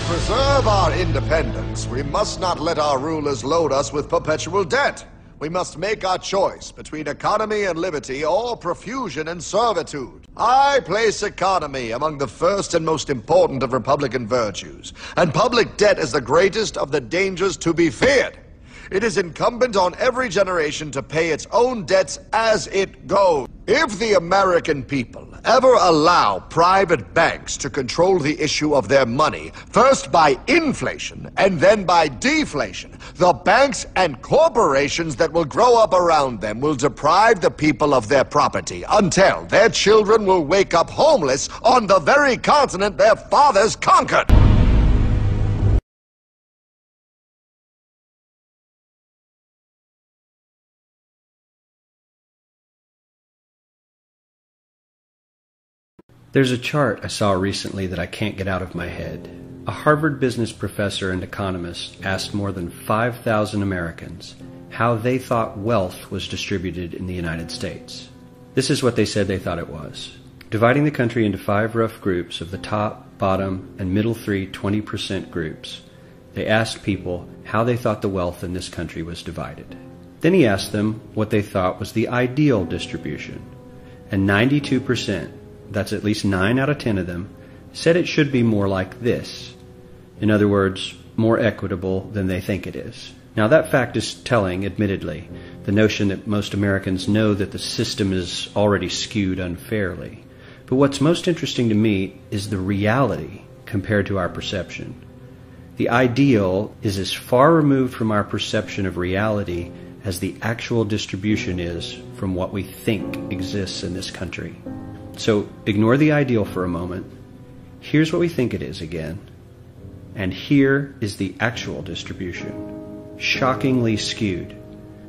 preserve our independence, we must not let our rulers load us with perpetual debt. We must make our choice between economy and liberty or profusion and servitude. I place economy among the first and most important of republican virtues, and public debt is the greatest of the dangers to be feared. It is incumbent on every generation to pay its own debts as it goes. If the American people ever allow private banks to control the issue of their money, first by inflation and then by deflation, the banks and corporations that will grow up around them will deprive the people of their property until their children will wake up homeless on the very continent their fathers conquered. There's a chart I saw recently that I can't get out of my head. A Harvard business professor and economist asked more than 5,000 Americans how they thought wealth was distributed in the United States. This is what they said they thought it was. Dividing the country into 5 rough groups of the top, bottom, and middle 3 20% groups, they asked people how they thought the wealth in this country was divided. Then he asked them what they thought was the ideal distribution, and 92%, that's at least 9 out of 10 of them, said it should be more like this. In other words, more equitable than they think it is. Now that fact is telling, admittedly, the notion that most Americans know that the system is already skewed unfairly. But what's most interesting to me is the reality compared to our perception. The ideal is as far removed from our perception of reality as the actual distribution is from what we think exists in this country. So ignore the ideal for a moment. Here's what we think it is again. And here is the actual distribution. Shockingly skewed.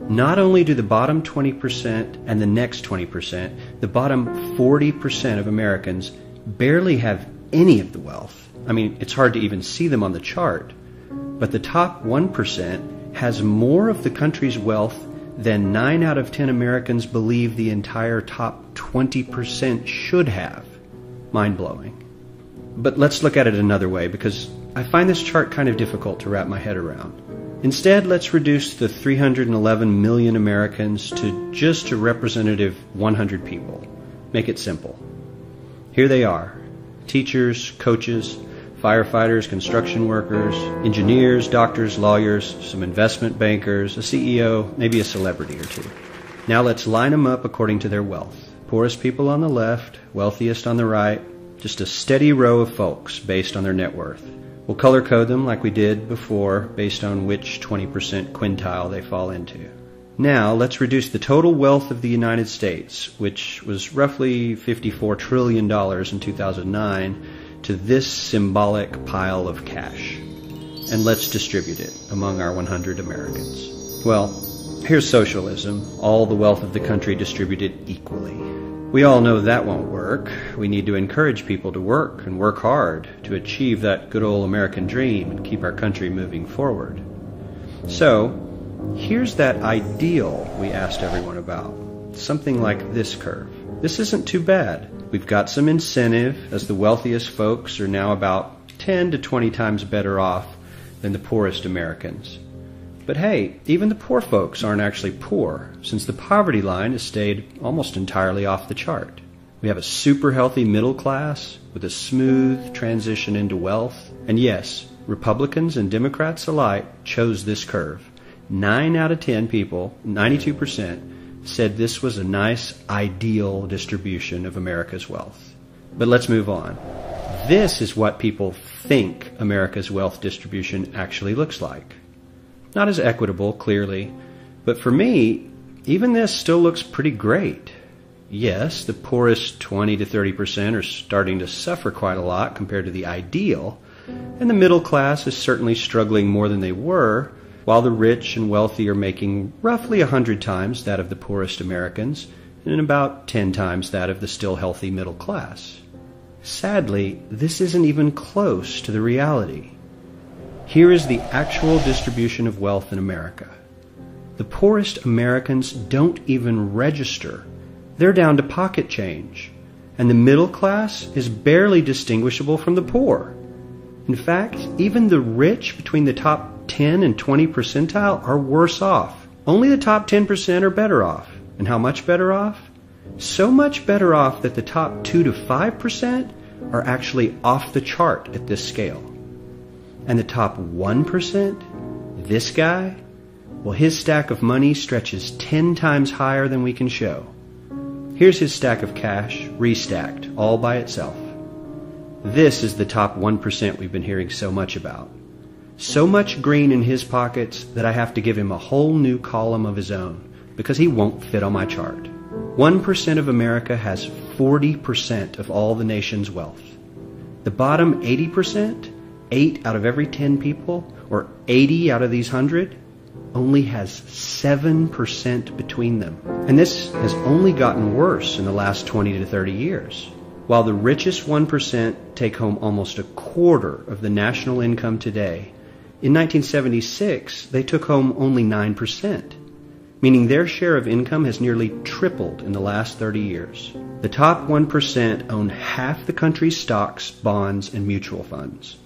Not only do the bottom 20% and the next 20%, the bottom 40% of Americans barely have any of the wealth. I mean, it's hard to even see them on the chart. But the top 1% has more of the country's wealth than 9 out of 10 Americans believe the entire top 20% should have. Mind-blowing. But let's look at it another way, because I find this chart kind of difficult to wrap my head around. Instead, let's reduce the 311 million Americans to just a representative 100 people. Make it simple. Here they are. Teachers, coaches, firefighters, construction workers, engineers, doctors, lawyers, some investment bankers, a CEO, maybe a celebrity or two. Now let's line them up according to their wealth. Poorest people on the left, wealthiest on the right, just a steady row of folks based on their net worth. We'll color code them like we did before based on which 20% quintile they fall into. Now let's reduce the total wealth of the United States, which was roughly $54 trillion in 2009, to this symbolic pile of cash. And let's distribute it among our 100 Americans. Well, here's socialism, all the wealth of the country distributed equally. We all know that won't work. We need to encourage people to work and work hard to achieve that good old American dream and keep our country moving forward. So, here's that ideal we asked everyone about. Something like this curve. This isn't too bad. We've got some incentive, as the wealthiest folks are now about 10 to 20 times better off than the poorest Americans. But hey, even the poor folks aren't actually poor, since the poverty line has stayed almost entirely off the chart. We have a super healthy middle class with a smooth transition into wealth. And yes, Republicans and Democrats alike chose this curve. 9 out of 10 people, 92%, said this was a nice, ideal distribution of America's wealth. But let's move on. This is what people think America's wealth distribution actually looks like. Not as equitable, clearly, but for me, even this still looks pretty great. Yes, the poorest 20 to 30% are starting to suffer quite a lot compared to the ideal, and the middle class is certainly struggling more than they were, while the rich and wealthy are making roughly 100 times that of the poorest Americans and about 10 times that of the still healthy middle class. Sadly, this isn't even close to the reality. Here is the actual distribution of wealth in America. The poorest Americans don't even register. They're down to pocket change, and the middle class is barely distinguishable from the poor. In fact, even the rich between the top 10 and 20 percentile are worse off. Only the top 10% are better off. And how much better off? So much better off that the top 2 to 5% are actually off the chart at this scale. And the top 1%, this guy, well, his stack of money stretches 10 times higher than we can show. Here's his stack of cash, restacked, all by itself. This is the top 1% we've been hearing so much about. So much green in his pockets that I have to give him a whole new column of his own because he won't fit on my chart. 1% of America has 40% of all the nation's wealth. The bottom 80%, 8 out of every 10 people, or 80 out of these 100, only has 7% between them. And this has only gotten worse in the last 20 to 30 years. While the richest 1% take home almost a quarter of the national income today, in 1976 they took home only 9%, meaning their share of income has nearly tripled in the last 30 years. The top 1% own half the country's stocks, bonds, and mutual funds.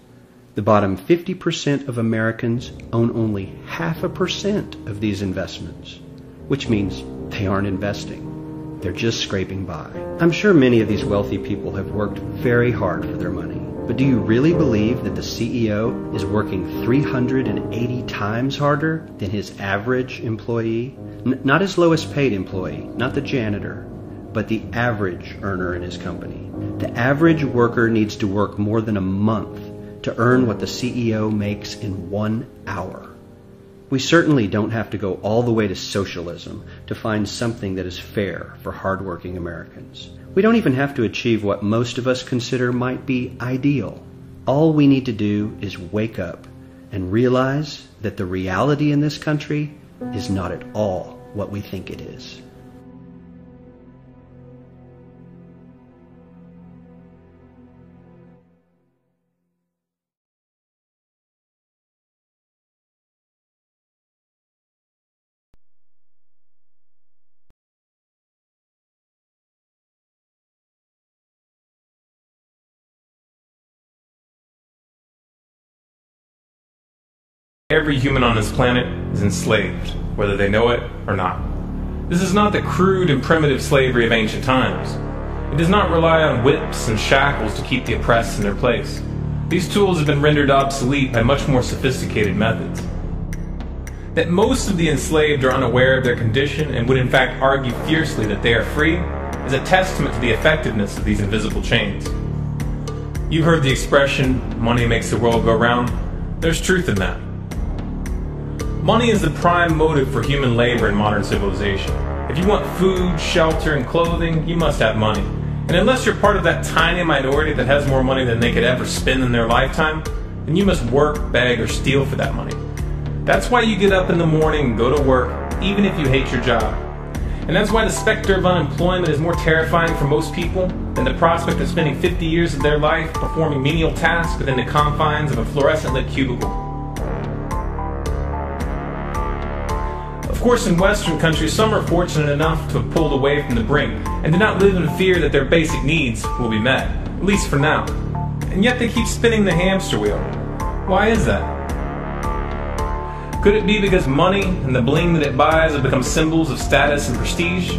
The bottom 50% of Americans own only 0.5% of these investments, which means they aren't investing. They're just scraping by. I'm sure many of these wealthy people have worked very hard for their money. But do you really believe that the CEO is working 380 times harder than his average employee? Not his lowest paid employee, not the janitor, but the average earner in his company. The average worker needs to work more than a month to earn what the CEO makes in 1 hour. We certainly don't have to go all the way to socialism to find something that is fair for hardworking Americans. We don't even have to achieve what most of us consider might be ideal. All we need to do is wake up and realize that the reality in this country is not at all what we think it is. Every human on this planet is enslaved, whether they know it or not. This is not the crude and primitive slavery of ancient times. It does not rely on whips and shackles to keep the oppressed in their place. These tools have been rendered obsolete by much more sophisticated methods. That most of the enslaved are unaware of their condition and would in fact argue fiercely that they are free is a testament to the effectiveness of these invisible chains. You've heard the expression, money makes the world go round. There's truth in that. Money is the prime motive for human labor in modern civilization. If you want food, shelter, and clothing, you must have money. And unless you're part of that tiny minority that has more money than they could ever spend in their lifetime, then you must work, beg, or steal for that money. That's why you get up in the morning and go to work, even if you hate your job. And that's why the specter of unemployment is more terrifying for most people than the prospect of spending 50 years of their life performing menial tasks within the confines of a fluorescent-lit cubicle. Of course, in Western countries, some are fortunate enough to have pulled away from the brink and do not live in fear that their basic needs will be met, at least for now. And yet they keep spinning the hamster wheel. Why is that? Could it be because money and the bling that it buys have become symbols of status and prestige?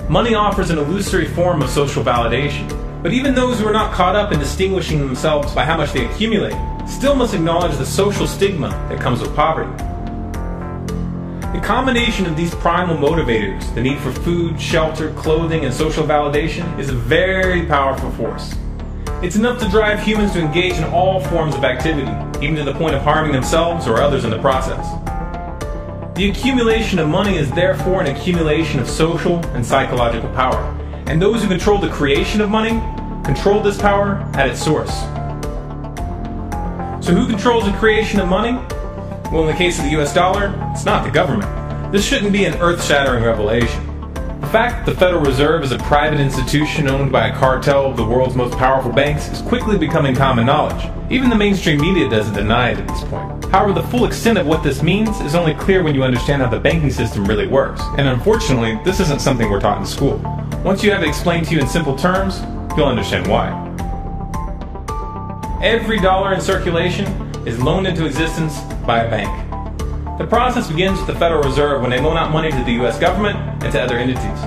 Money offers an illusory form of social validation, but even those who are not caught up in distinguishing themselves by how much they accumulate still must acknowledge the social stigma that comes with poverty. The combination of these primal motivators, the need for food, shelter, clothing, and social validation, is a very powerful force. It's enough to drive humans to engage in all forms of activity, even to the point of harming themselves or others in the process. The accumulation of money is therefore an accumulation of social and psychological power, and those who control the creation of money control this power at its source. So who controls the creation of money? Well, in the case of the US dollar, it's not the government. This shouldn't be an earth-shattering revelation. The fact that the Federal Reserve is a private institution owned by a cartel of the world's most powerful banks is quickly becoming common knowledge. Even the mainstream media doesn't deny it at this point. However, the full extent of what this means is only clear when you understand how the banking system really works. And unfortunately, this isn't something we're taught in school. Once you have it explained to you in simple terms, you'll understand why. Every dollar in circulation is loaned into existence by a bank. The process begins with the Federal Reserve when they loan out money to the U.S. government and to other entities.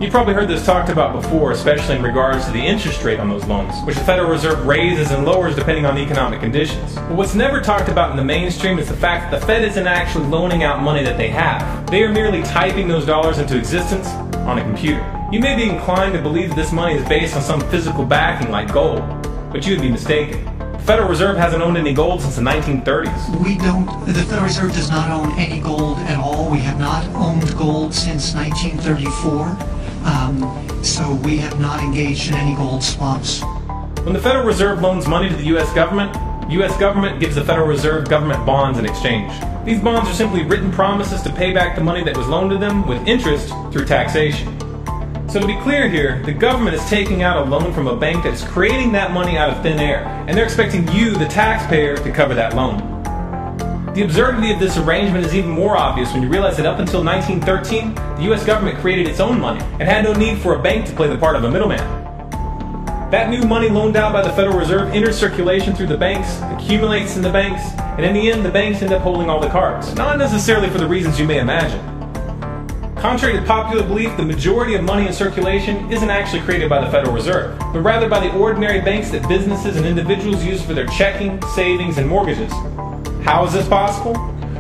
You've probably heard this talked about before, especially in regards to the interest rate on those loans, which the Federal Reserve raises and lowers depending on the economic conditions. But what's never talked about in the mainstream is the fact that the Fed isn't actually loaning out money that they have. They are merely typing those dollars into existence on a computer. You may be inclined to believe that this money is based on some physical backing like gold, but you would be mistaken. The Federal Reserve hasn't owned any gold since the 1930s. The Federal Reserve does not own any gold at all. We have not owned gold since 1934. So we have not engaged in any gold swaps. When the Federal Reserve loans money to the U.S. government gives the Federal Reserve government bonds in exchange. These bonds are simply written promises to pay back the money that was loaned to them with interest through taxation. So to be clear here, the government is taking out a loan from a bank that is creating that money out of thin air, and they're expecting you, the taxpayer, to cover that loan. The absurdity of this arrangement is even more obvious when you realize that up until 1913, the U.S. government created its own money and had no need for a bank to play the part of a middleman. That new money loaned out by the Federal Reserve enters circulation through the banks, accumulates in the banks, and in the end the banks end up holding all the cards. Not necessarily for the reasons you may imagine. Contrary to popular belief, the majority of money in circulation isn't actually created by the Federal Reserve, but rather by the ordinary banks that businesses and individuals use for their checking, savings, and mortgages. How is this possible?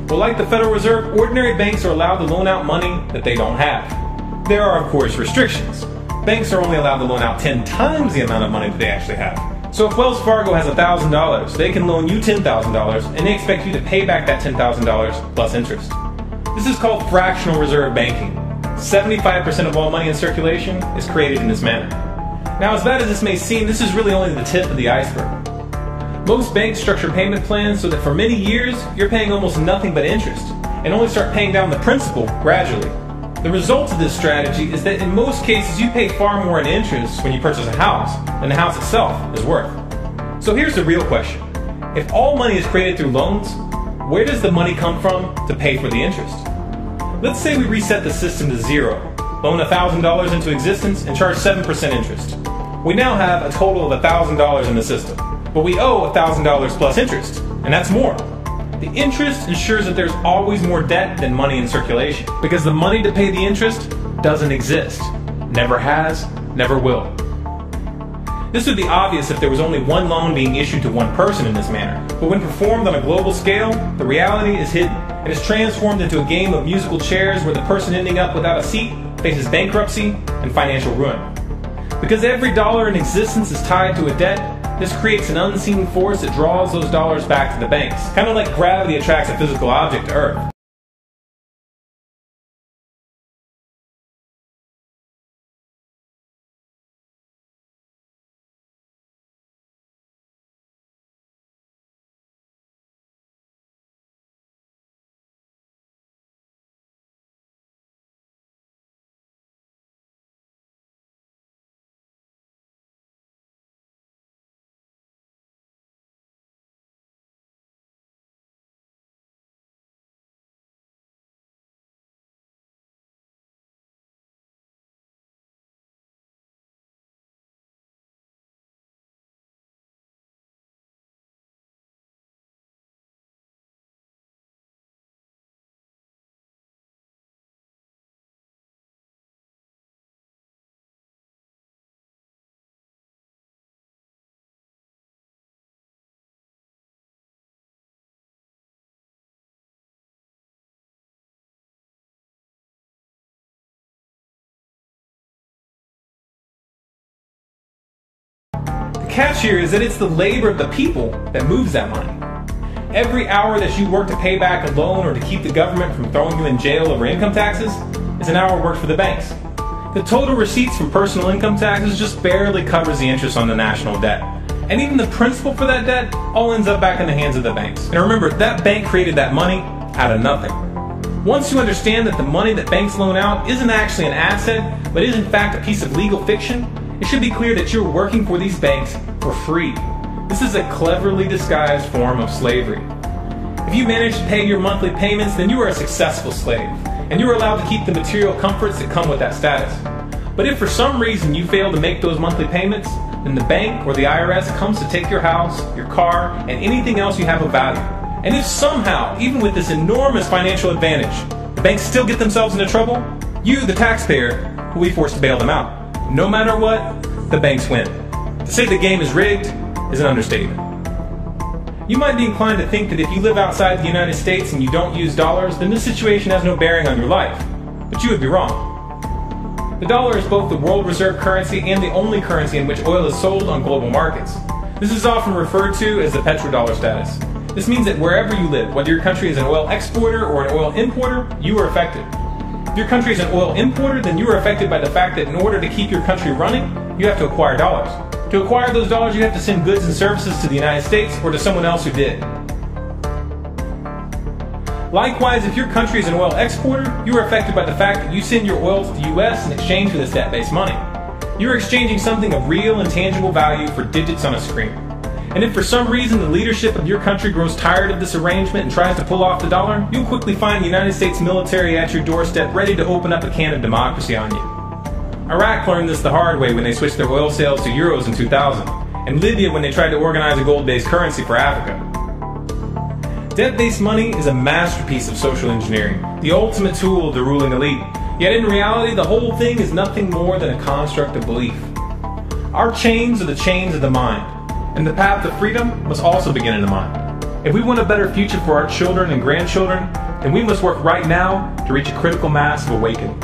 Well, like the Federal Reserve, ordinary banks are allowed to loan out money that they don't have. There are, of course, restrictions. Banks are only allowed to loan out 10 times the amount of money that they actually have. So if Wells Fargo has $1,000, they can loan you $10,000, and they expect you to pay back that $10,000 plus interest. This is called fractional reserve banking. 75% of all money in circulation is created in this manner. Now, as bad as this may seem, this is really only the tip of the iceberg. Most banks structure payment plans so that for many years, you're paying almost nothing but interest, and only start paying down the principal gradually. The result of this strategy is that in most cases, you pay far more in interest when you purchase a house than the house itself is worth. So here's the real question. If all money is created through loans, where does the money come from to pay for the interest? Let's say we reset the system to zero, loan $1,000 into existence, and charge 7% interest. We now have a total of $1,000 in the system, but we owe $1,000 plus interest, and that's more. The interest ensures that there's always more debt than money in circulation, because the money to pay the interest doesn't exist. Never has, never will. This would be obvious if there was only one loan being issued to one person in this manner, but when performed on a global scale, the reality is hidden and is transformed into a game of musical chairs where the person ending up without a seat faces bankruptcy and financial ruin. Because every dollar in existence is tied to a debt, this creates an unseen force that draws those dollars back to the banks, kind of like gravity attracts a physical object to Earth. The catch here is that it's the labor of the people that moves that money. Every hour that you work to pay back a loan or to keep the government from throwing you in jail over income taxes is an hour worked for the banks. The total receipts from personal income taxes just barely covers the interest on the national debt. And even the principal for that debt all ends up back in the hands of the banks. And remember, that bank created that money out of nothing. Once you understand that the money that banks loan out isn't actually an asset, but is in fact a piece of legal fiction, it should be clear that you're working for these banks for free. This is a cleverly disguised form of slavery. If you manage to pay your monthly payments, then you are a successful slave, and you are allowed to keep the material comforts that come with that status. But if for some reason you fail to make those monthly payments, then the bank or the IRS comes to take your house, your car, and anything else you have of value. And if somehow, even with this enormous financial advantage, the banks still get themselves into trouble, you, the taxpayer, will be forced to bail them out. No matter what, the banks win. To say the game is rigged is an understatement. You might be inclined to think that if you live outside the United States and you don't use dollars, then this situation has no bearing on your life. But you would be wrong. The dollar is both the world reserve currency and the only currency in which oil is sold on global markets. This is often referred to as the petrodollar status. This means that wherever you live, whether your country is an oil exporter or an oil importer, you are affected. If your country is an oil importer, then you are affected by the fact that in order to keep your country running, you have to acquire dollars. To acquire those dollars, you have to send goods and services to the United States or to someone else who did. Likewise, if your country is an oil exporter, you are affected by the fact that you send your oil to the US in exchange for this debt-based money. You are exchanging something of real and tangible value for digits on a screen. And if for some reason the leadership of your country grows tired of this arrangement and tries to pull off the dollar, you'll quickly find the United States military at your doorstep ready to open up a can of democracy on you. Iraq learned this the hard way when they switched their oil sales to euros in 2000, and Libya when they tried to organize a gold-based currency for Africa. Debt-based money is a masterpiece of social engineering, the ultimate tool of the ruling elite. Yet in reality, the whole thing is nothing more than a construct of belief. Our chains are the chains of the mind, and the path to freedom must also begin in the mind. If we want a better future for our children and grandchildren, then we must work right now to reach a critical mass of awakening.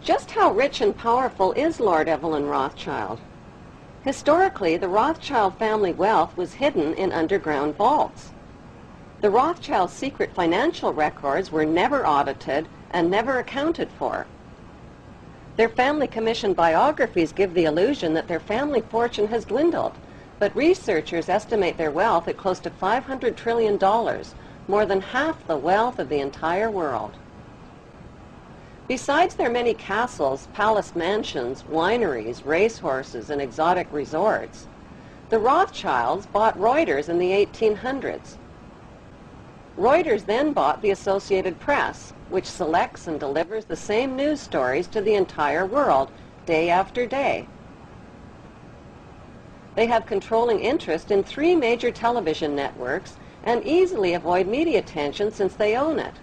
Just how rich and powerful is Lord Evelyn Rothschild? Historically, the Rothschild family wealth was hidden in underground vaults. The Rothschilds' secret financial records were never audited and never accounted for. Their family-commissioned biographies give the illusion that their family fortune has dwindled, but researchers estimate their wealth at close to $500 trillion, more than half the wealth of the entire world. Besides their many castles, palace mansions, wineries, racehorses, and exotic resorts, the Rothschilds bought Reuters in the 1800s. Reuters then bought the Associated Press, which selects and delivers the same news stories to the entire world, day after day. They have controlling interest in 3 major television networks and easily avoid media attention since they own it.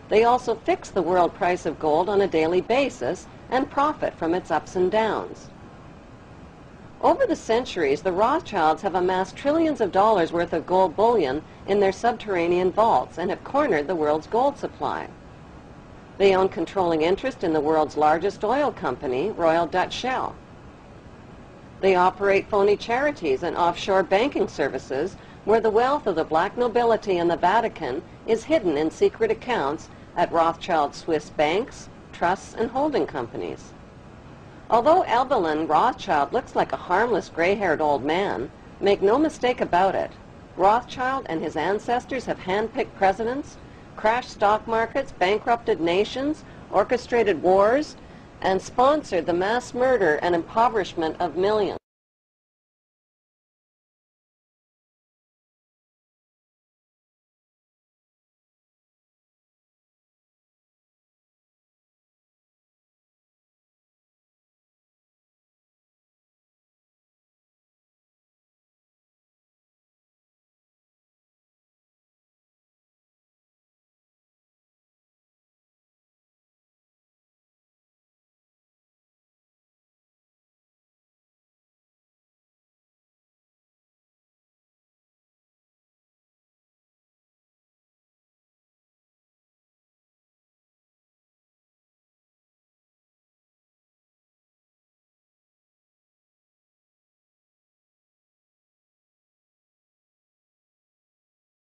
They also fix the world price of gold on a daily basis and profit from its ups and downs. Over the centuries, the Rothschilds have amassed trillions of dollars worth of gold bullion in their subterranean vaults and have cornered the world's gold supply. They own controlling interest in the world's largest oil company, Royal Dutch Shell. They operate phony charities and offshore banking services where the wealth of the black nobility and the Vatican is hidden in secret accounts at Rothschild Swiss banks, trusts, and holding companies. Although Evelyn Rothschild looks like a harmless gray-haired old man, make no mistake about it, Rothschild and his ancestors have handpicked presidents, crashed stock markets, bankrupted nations, orchestrated wars, and sponsored the mass murder and impoverishment of millions.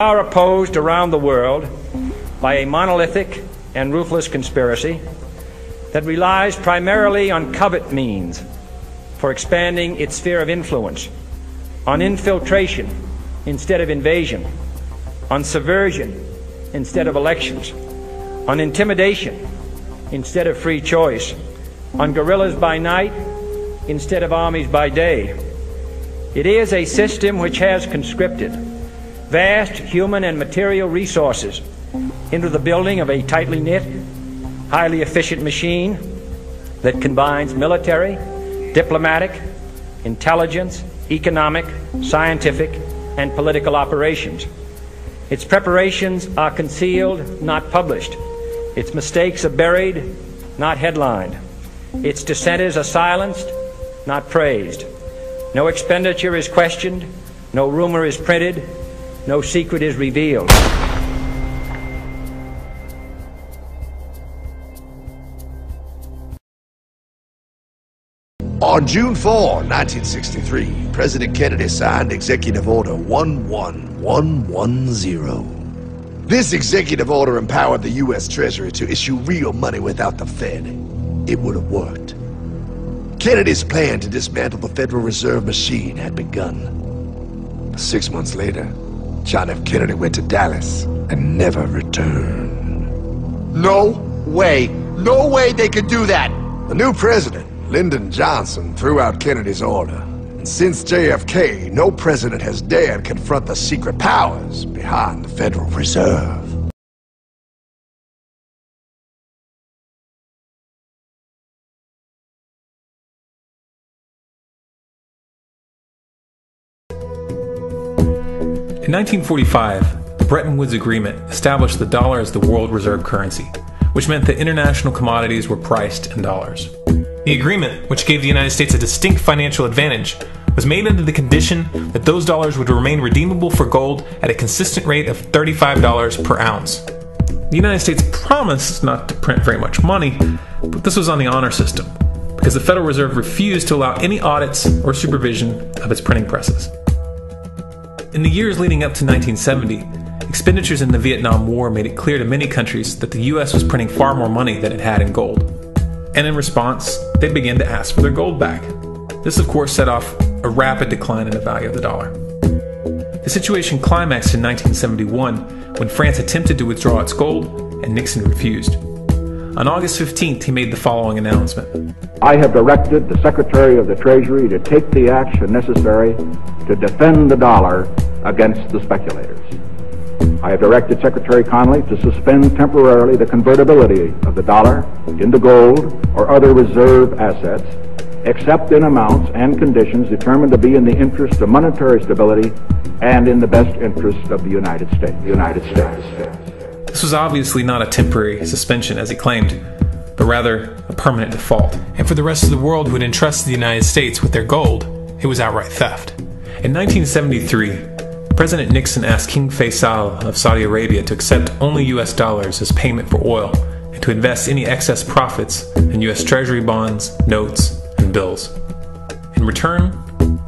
are opposed around the world by a monolithic and ruthless conspiracy that relies primarily on covert means for expanding its sphere of influence, on infiltration instead of invasion, on subversion instead of elections, on intimidation instead of free choice, on guerrillas by night instead of armies by day. It is a system which has conscripted vast human and material resources into the building of a tightly knit, highly efficient machine that combines military, diplomatic, intelligence, economic, scientific, and political operations. Its preparations are concealed, not published. Its mistakes are buried, not headlined. Its dissenters are silenced, not praised. No expenditure is questioned, no rumor is printed, no secret is revealed. On June 4, 1963, President Kennedy signed Executive Order 11110. This executive order empowered the U.S. Treasury to issue real money without the Fed. It would have worked. Kennedy's plan to dismantle the Federal Reserve machine had begun. 6 months later, John F. Kennedy went to Dallas and never returned. No way they could do that! The new president, Lyndon Johnson, threw out Kennedy's order. And since JFK, no president has dared confront the secret powers behind the Federal Reserve. In 1945, the Bretton Woods Agreement established the dollar as the world reserve currency, which meant that international commodities were priced in dollars. The agreement, which gave the United States a distinct financial advantage, was made under the condition that those dollars would remain redeemable for gold at a consistent rate of $35 per ounce. The United States promised not to print very much money, but this was on the honor system, because the Federal Reserve refused to allow any audits or supervision of its printing presses. In the years leading up to 1970, expenditures in the Vietnam War made it clear to many countries that the U.S. was printing far more money than it had in gold. And in response, they began to ask for their gold back. This, of course, set off a rapid decline in the value of the dollar. The situation climaxed in 1971 when France attempted to withdraw its gold and Nixon refused. On August 15th, he made the following announcement. I have directed the Secretary of the Treasury to take the action necessary to defend the dollar against the speculators. I have directed Secretary Connally to suspend temporarily the convertibility of the dollar into gold or other reserve assets, except in amounts and conditions determined to be in the interest of monetary stability and in the best interest of the United States. This was obviously not a temporary suspension, as he claimed, but rather a permanent default. And for the rest of the world who had entrusted the United States with their gold, it was outright theft. In 1973, President Nixon asked King Faisal of Saudi Arabia to accept only US dollars as payment for oil and to invest any excess profits in US Treasury bonds, notes, and bills. In return,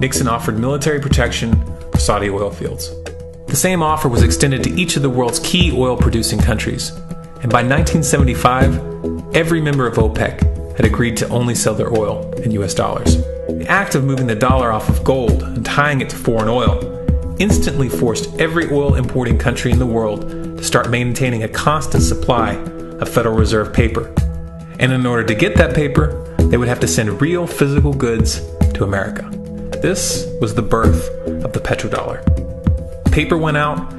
Nixon offered military protection for Saudi oil fields. The same offer was extended to each of the world's key oil-producing countries, and by 1975, every member of OPEC had agreed to only sell their oil in US dollars. The act of moving the dollar off of gold and tying it to foreign oil instantly forced every oil-importing country in the world to start maintaining a constant supply of Federal Reserve paper. And in order to get that paper, they would have to send real physical goods to America. This was the birth of the petrodollar. Paper went out,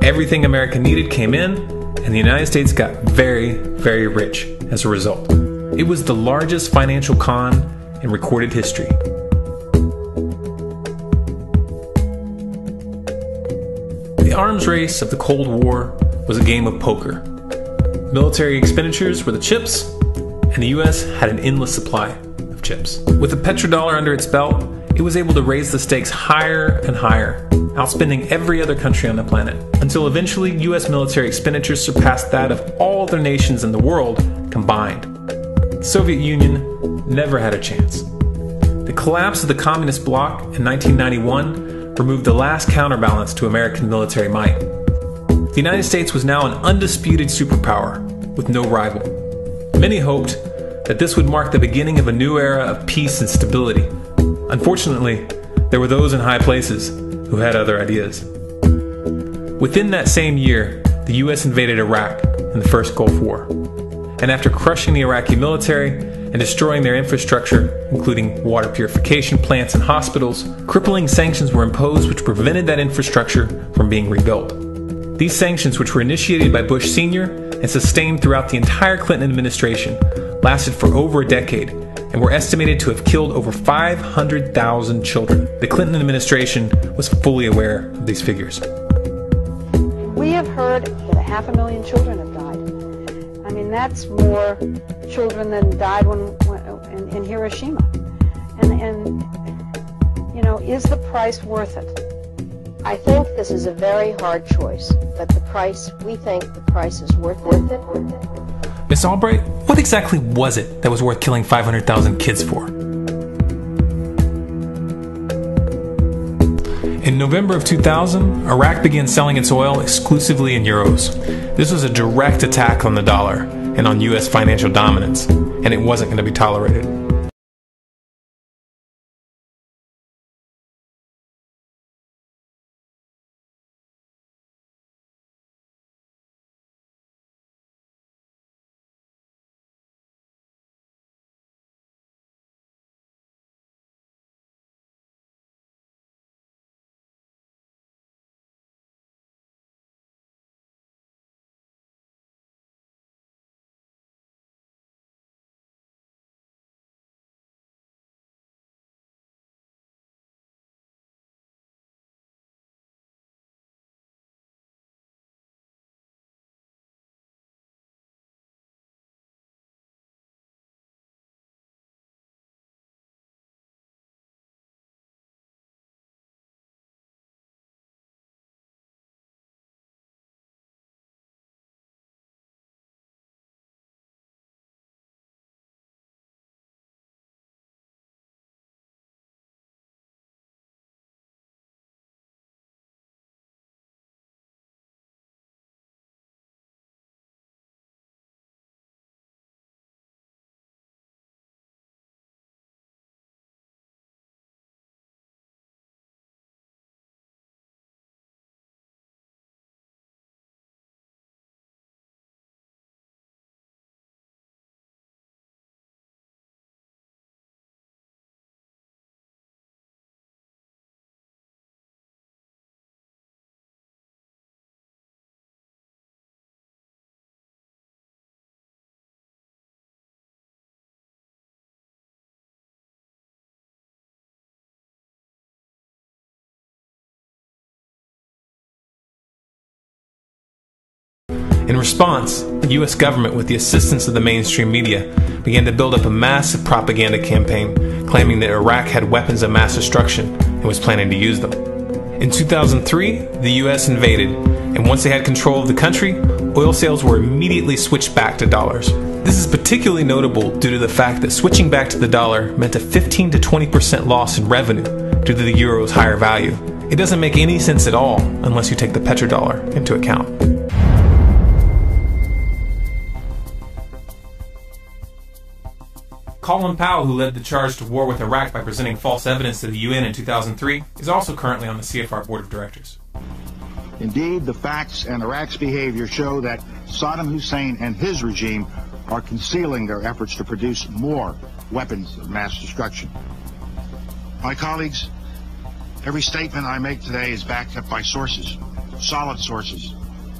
everything America needed came in, and the United States got very, very rich as a result. It was the largest financial con in recorded history. The arms race of the Cold War was a game of poker. Military expenditures were the chips, and the US had an endless supply of chips. With the petrodollar under its belt, it was able to raise the stakes higher and higher, outspending every other country on the planet, until eventually US military expenditures surpassed that of all other nations in the world combined. The Soviet Union never had a chance. The collapse of the communist bloc in 1991 removed the last counterbalance to American military might. the United States was now an undisputed superpower with no rival. Many hoped that this would mark the beginning of a new era of peace and stability. Unfortunately, there were those in high places who had other ideas. Within that same year, the U.S. invaded Iraq in the First Gulf War. And after crushing the Iraqi military and destroying their infrastructure, including water purification plants and hospitals, crippling sanctions were imposed which prevented that infrastructure from being rebuilt. These sanctions, which were initiated by Bush Sr. and sustained throughout the entire Clinton administration, lasted for over a decade and were estimated to have killed over 500,000 children. The Clinton administration was fully aware of these figures. We have heard that 500,000 children have died. I mean, that's more children than died in Hiroshima. And, you know, is the price worth it? I think this is a very hard choice, but we think the price is worth it. Miss Albright, what exactly was it that was worth killing 500,000 kids for? In November of 2000, Iraq began selling its oil exclusively in euros. This was a direct attack on the dollar and on U.S. financial dominance, and it wasn't going to be tolerated. In response, the U.S. government, with the assistance of the mainstream media, began to build up a massive propaganda campaign claiming that Iraq had weapons of mass destruction and was planning to use them. In 2003, the U.S. invaded, and once they had control of the country, oil sales were immediately switched back to dollars. This is particularly notable due to the fact that switching back to the dollar meant a 15 to 20% loss in revenue due to the euro's higher value. It doesn't make any sense at all unless you take the petrodollar into account. Colin Powell, who led the charge to war with Iraq by presenting false evidence to the UN in 2003, is also currently on the CFR Board of Directors. Indeed, the facts and Iraq's behavior show that Saddam Hussein and his regime are concealing their efforts to produce more weapons of mass destruction. My colleagues, every statement I make today is backed up by sources, solid sources.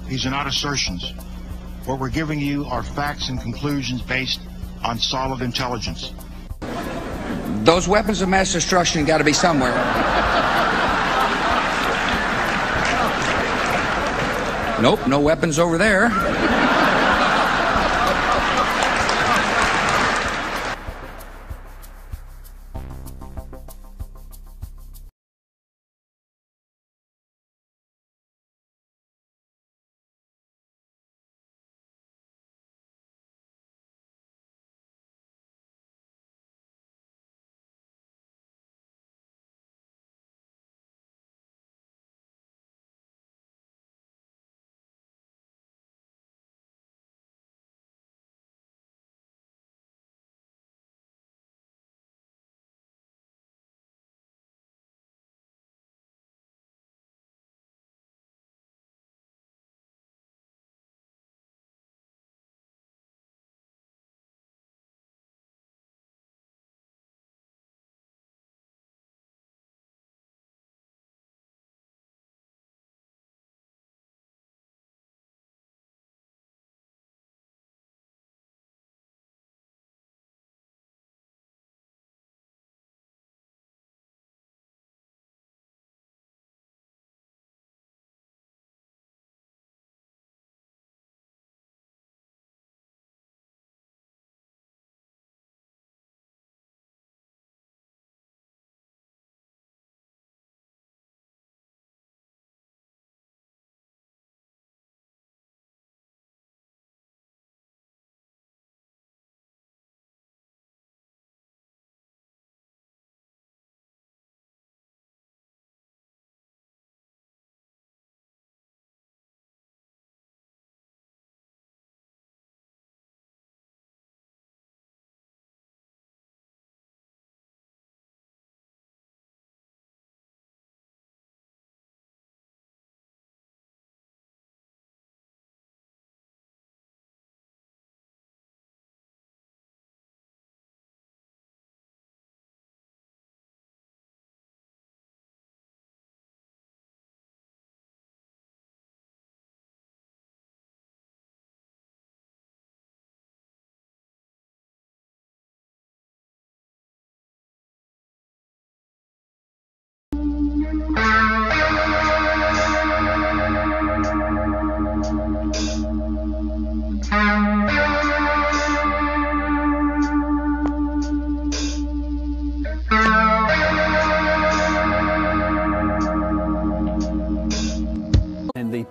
These are not assertions. What we're giving you are facts and conclusions based on solid intelligence. Those weapons of mass destruction got to be somewhere. Nope, no weapons over there.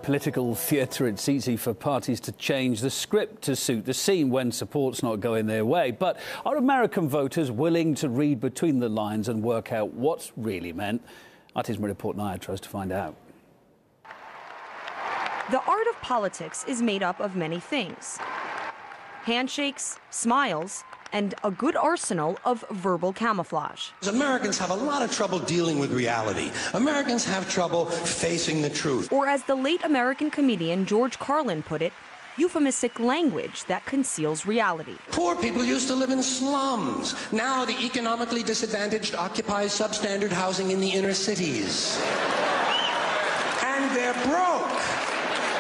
political theatre, it's easy for parties to change the script to suit the scene when support's not going their way. But are American voters willing to read between the lines and work out what's really meant? Artism Report Naya tries to find out. The art of politics is made up of many things: handshakes, smiles, and a good arsenal of verbal camouflage. Americans have a lot of trouble dealing with reality. Americans have trouble facing the truth. Or as the late American comedian George Carlin put it, euphemistic language that conceals reality. Poor people used to live in slums. Now the economically disadvantaged occupy substandard housing in the inner cities. And they're broke.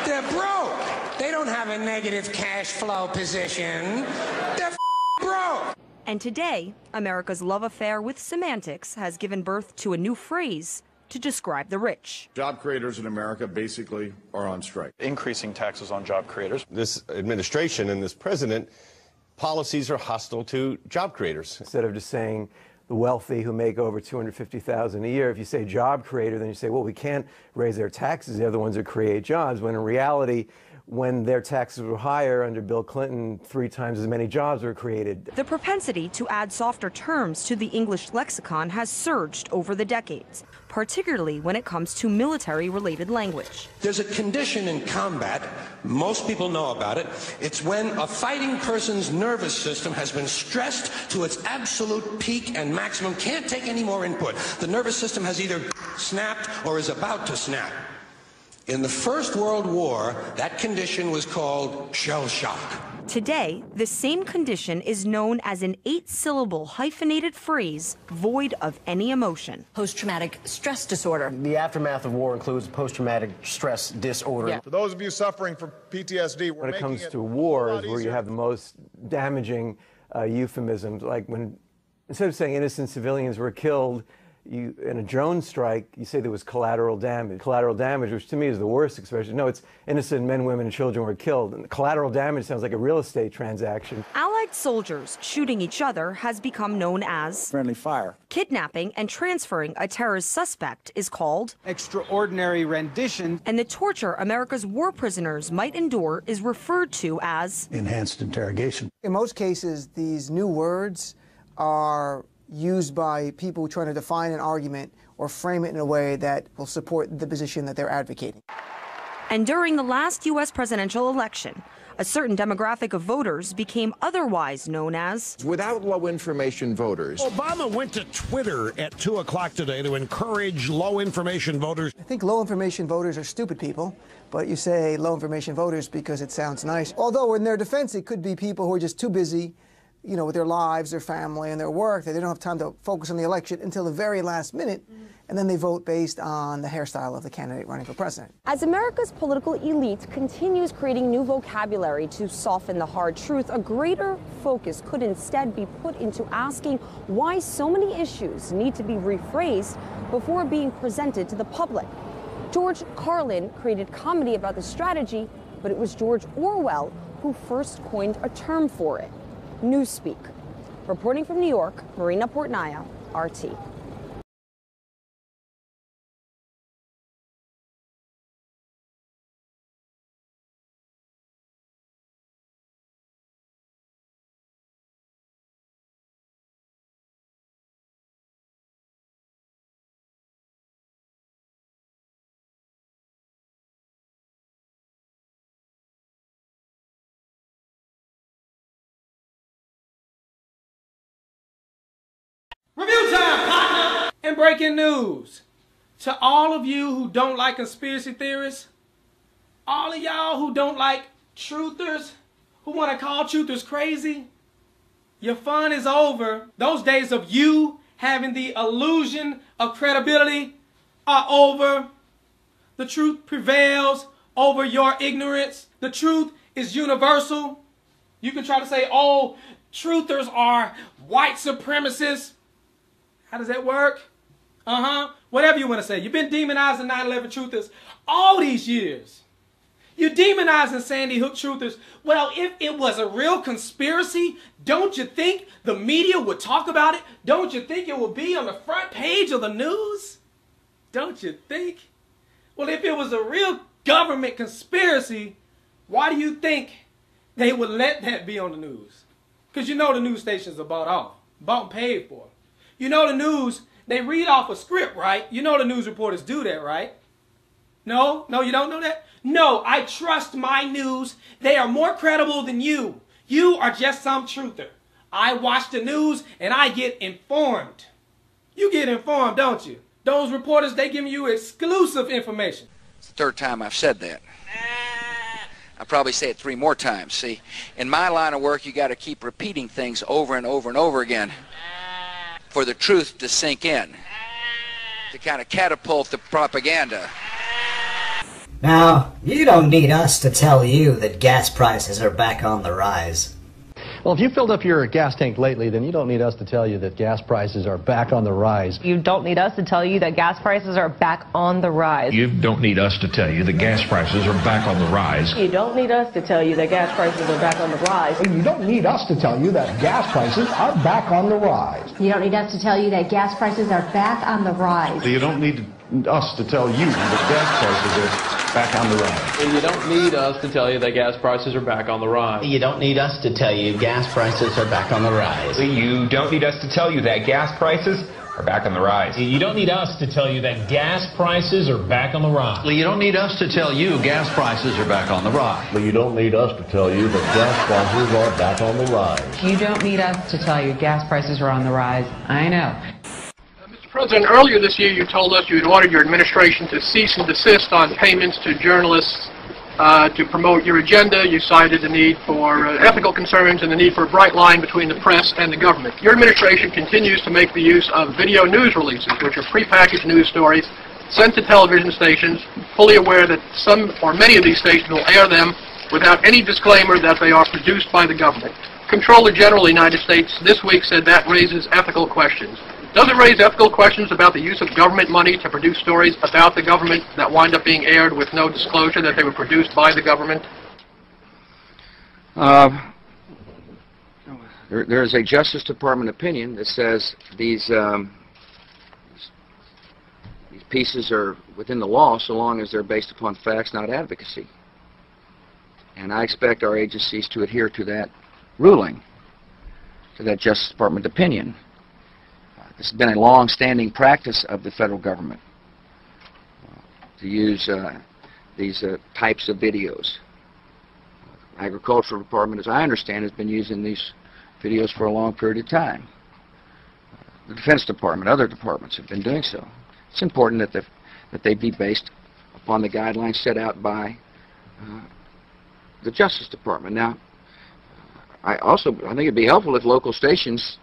They're broke. They don't have a negative cash flow position. They're broke. And today, America's love affair with semantics has given birth to a new phrase to describe the rich. Job creators in America basically are on strike. Increasing taxes on job creators. This administration and this president, policies are hostile to job creators. Instead of just saying the wealthy who make over $250,000 a year, if you say job creator, then you say, well, we can't raise their taxes. They're the ones that create jobs. When in reality, when their taxes were higher under Bill Clinton, 3 times as many jobs were created. The propensity to add softer terms to the English lexicon has surged over the decades, particularly when it comes to military-related language. There's a condition in combat, most people know about it. It's when a fighting person's nervous system has been stressed to its absolute peak and maximum, can't take any more input. The nervous system has either snapped or is about to snap. In the First World War, that condition was called shell shock. Today, the same condition is known as an 8-syllable hyphenated phrase void of any emotion. Post-traumatic stress disorder. The aftermath of war includes post-traumatic stress disorder. Yeah. For those of you suffering from PTSD, when it comes to war is where you have the most damaging euphemisms, like when instead of saying innocent civilians were killed, in a drone strike, you say there was collateral damage. Collateral damage, which to me is the worst expression. No, it's innocent men, women, and children were killed. And collateral damage sounds like a real estate transaction. Allied soldiers shooting each other has become known as friendly fire. Kidnapping and transferring a terrorist suspect is called extraordinary rendition. And the torture America's war prisoners might endure is referred to as enhanced interrogation. In most cases, these new words are used by people trying to define an argument or frame it in a way that will support the position that they're advocating. And during the last U.S. presidential election, a certain demographic of voters became otherwise known as without low information voters. Obama went to Twitter at 2 o'clock today to encourage low information voters. I think low information voters are stupid people, but you say low information voters because it sounds nice. Although in their defense, it could be people who are just too busy, you know, with their lives, their family, and their work, that they don't have time to focus on the election until the very last minute, and then they vote based on the hairstyle of the candidate running for president. As America's political elite continues creating new vocabulary to soften the hard truth, a greater focus could instead be put into asking why so many issues need to be rephrased before being presented to the public. George Carlin created comedy about the strategy, but it was George Orwell who first coined a term for it: Newspeak. Reporting from New York, Marina Portnaya, RT. Review time, partner! And breaking news. To all of you who don't like conspiracy theorists, all of y'all who don't like truthers, who want to call truthers crazy, your fun is over. Those days of you having the illusion of credibility are over. The truth prevails over your ignorance. The truth is universal. You can try to say, oh, truthers are white supremacists. How does that work? Whatever you want to say. You've been demonizing 9/11 truthers all these years. You're demonizing Sandy Hook truthers. Well, if it was a real conspiracy, don't you think the media would talk about it? Don't you think it would be on the front page of the news? Don't you think? Well, if it was a real government conspiracy, why do you think they would let that be on the news? Because you know the news stations are bought and paid for. You know the news, they read off a script, right? You know the news reporters do that, right? No, you don't know that? No, I trust my news. They are more credible than you. You are just some truther. I watch the news and I get informed. You get informed, don't you? Those reporters, they give you exclusive information. It's the third time I've said that. I'll probably say it 3 more times. See, in my line of work, you got to keep repeating things over and over and over again for the truth to sink in, to kind of catapult the propaganda. Now, you don't need us to tell you that gas prices are back on the rise. Well, if you filled up your gas tank lately, then you don't need us to tell you that gas prices are back on the rise. You don't need us to tell you that gas prices are back on the rise. You don't need us to tell you that gas prices are back on the rise. You don't need us to tell you that gas prices are back on the rise. You don't need us to tell you that gas prices are back on the rise. You don't need us to tell you that gas prices are back on the rise. You don't need us to tell you that gas prices are back on the rise. And you don't need us to tell you that gas prices are back on the rise. You don't need us to tell you gas prices are back on the rise. You don't need us to tell you that gas prices are back on the rise. You don't need us to tell you that gas prices are back on the rise. You don't need us to tell you gas prices are back on the rise. You don't need us to tell you that gas prices are back on the rise. You don't need us to tell you gas prices are on the rise. I know. President, earlier this year you told us you had ordered your administration to cease and desist on payments to journalists to promote your agenda. You cited the need for ethical concerns and the need for a bright line between the press and the government. Your administration continues to make the use of video news releases, which are prepackaged news stories sent to television stations, fully aware that some or many of these stations will air them without any disclaimer that they are produced by the government. Comptroller General of the United States this week said that raises ethical questions. Does it raise ethical questions about the use of government money to produce stories about the government that wind up being aired with no disclosure that they were produced by the government? There is a Justice Department opinion that says these pieces are within the law so long as they're based upon facts, not advocacy. And I expect our agencies to adhere to that ruling, to that Justice Department opinion. This has been a long-standing practice of the federal government to use these types of videos. Agricultural Department, as I understand, has been using these videos for a long period of time. The Defense Department, other departments have been doing so. It's important that they be based upon the guidelines set out by the Justice Department. Now, I think it'd be helpful if local stations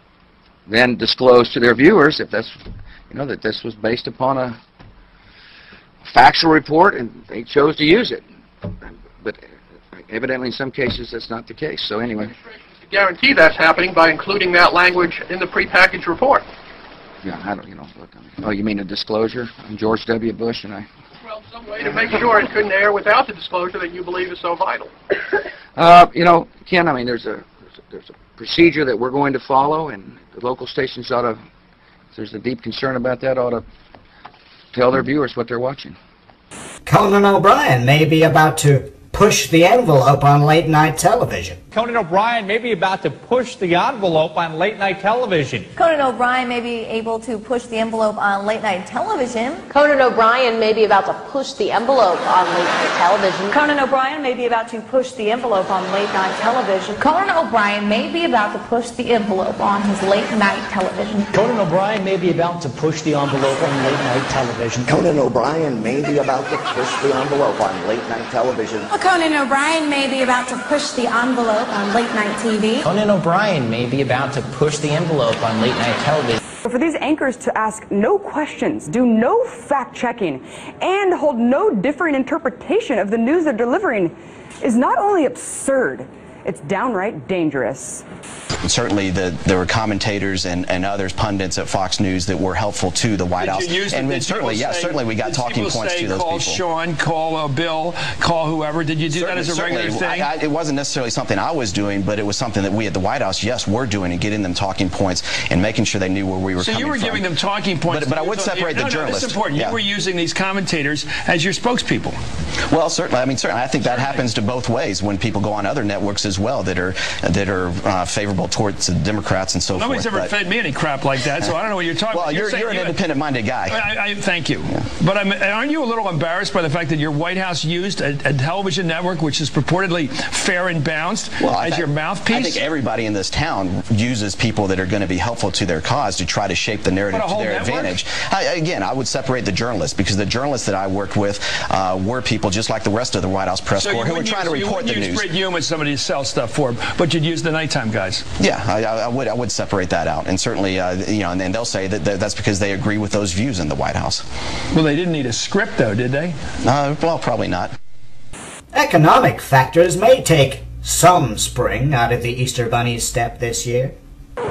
then disclose to their viewers if that's, that this was based upon a factual report and they chose to use it. But evidently in some cases that's not the case. So anyway. To guarantee that's happening by including that language in the prepackaged report. Yeah, I don't, look, oh, you mean a disclosure on George W. Bush and I? Well, some way to make sure it couldn't air without the disclosure that you believe is so vital. Ken, I mean, there's a procedure that we're going to follow, and the local stations ought to, if there's a deep concern about that, ought to tell their viewers what they're watching. Conan O'Brien may be about to push the envelope on late-night television. Conan O'Brien may be about to push the envelope on late-night television. Conan O'Brien may be able to push the envelope on late-night television. Conan O'Brien may be about to push the envelope on late-night television. Conan O'Brien may be about to push the envelope on late-night television. Conan O'Brien may be about to push the envelope on his late-night television. Conan O'Brien may be about to push the envelope on late-night television. Conan O'Brien may be about to push the envelope on late-night television. Conan O'Brien may be about to push the envelope on late-night TV. Conan O'Brien may be about to push the envelope on late-night television. For these anchors to ask no questions, do no fact-checking, and hold no differing interpretation of the news they're delivering is not only absurd, it's downright dangerous. certainly there were commentators and others, pundits at Fox News that were helpful to the White House. And certainly, yeah, certainly we got talking points to those people. Call Sean, call Bill, call whoever. Did you do that as a regular thing? It wasn't necessarily something I was doing, but it was something that we at the White House, yes, were doing, and getting them talking points and making sure they knew where we were coming from. So you were giving them talking points. But I would separate the journalists. That's important. Yeah. You were using these commentators as your spokespeople. Well, certainly. I mean, certainly. I think that happens to both ways when people go on other networks as well that are favorable towards the Democrats and so forth. Nobody's ever fed me any crap like that, so I don't know what you're talking about. Well, you're an independent-minded guy. Thank you. Yeah. But aren't you a little embarrassed by the fact that your White House used a television network which is purportedly fair and balanced as your mouthpiece? I think everybody in this town uses people that are going to be helpful to their cause to try to shape the narrative to their advantage. Again, I would separate the journalists, because the journalists that I worked with were people just like the rest of the White House press corps who were trying to report the news. You wouldn't use Brit Hume as somebody to sell stuff for, but you'd use the nighttime guys. Yeah, I would separate that out, and certainly, and then they'll say that that's because they agree with those views in the White House. Well, they didn't need a script, though, did they? Well, probably not. Economic factors may take some spring out of the Easter Bunny's step this year.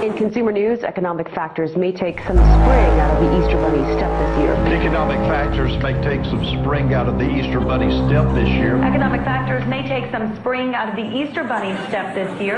In consumer news, economic factors may take some spring out of the Easter Bunny's step this year. Economic factors may take some spring out of the Easter Bunny's step this year. Economic factors may take some spring out of the Easter Bunny's step this year.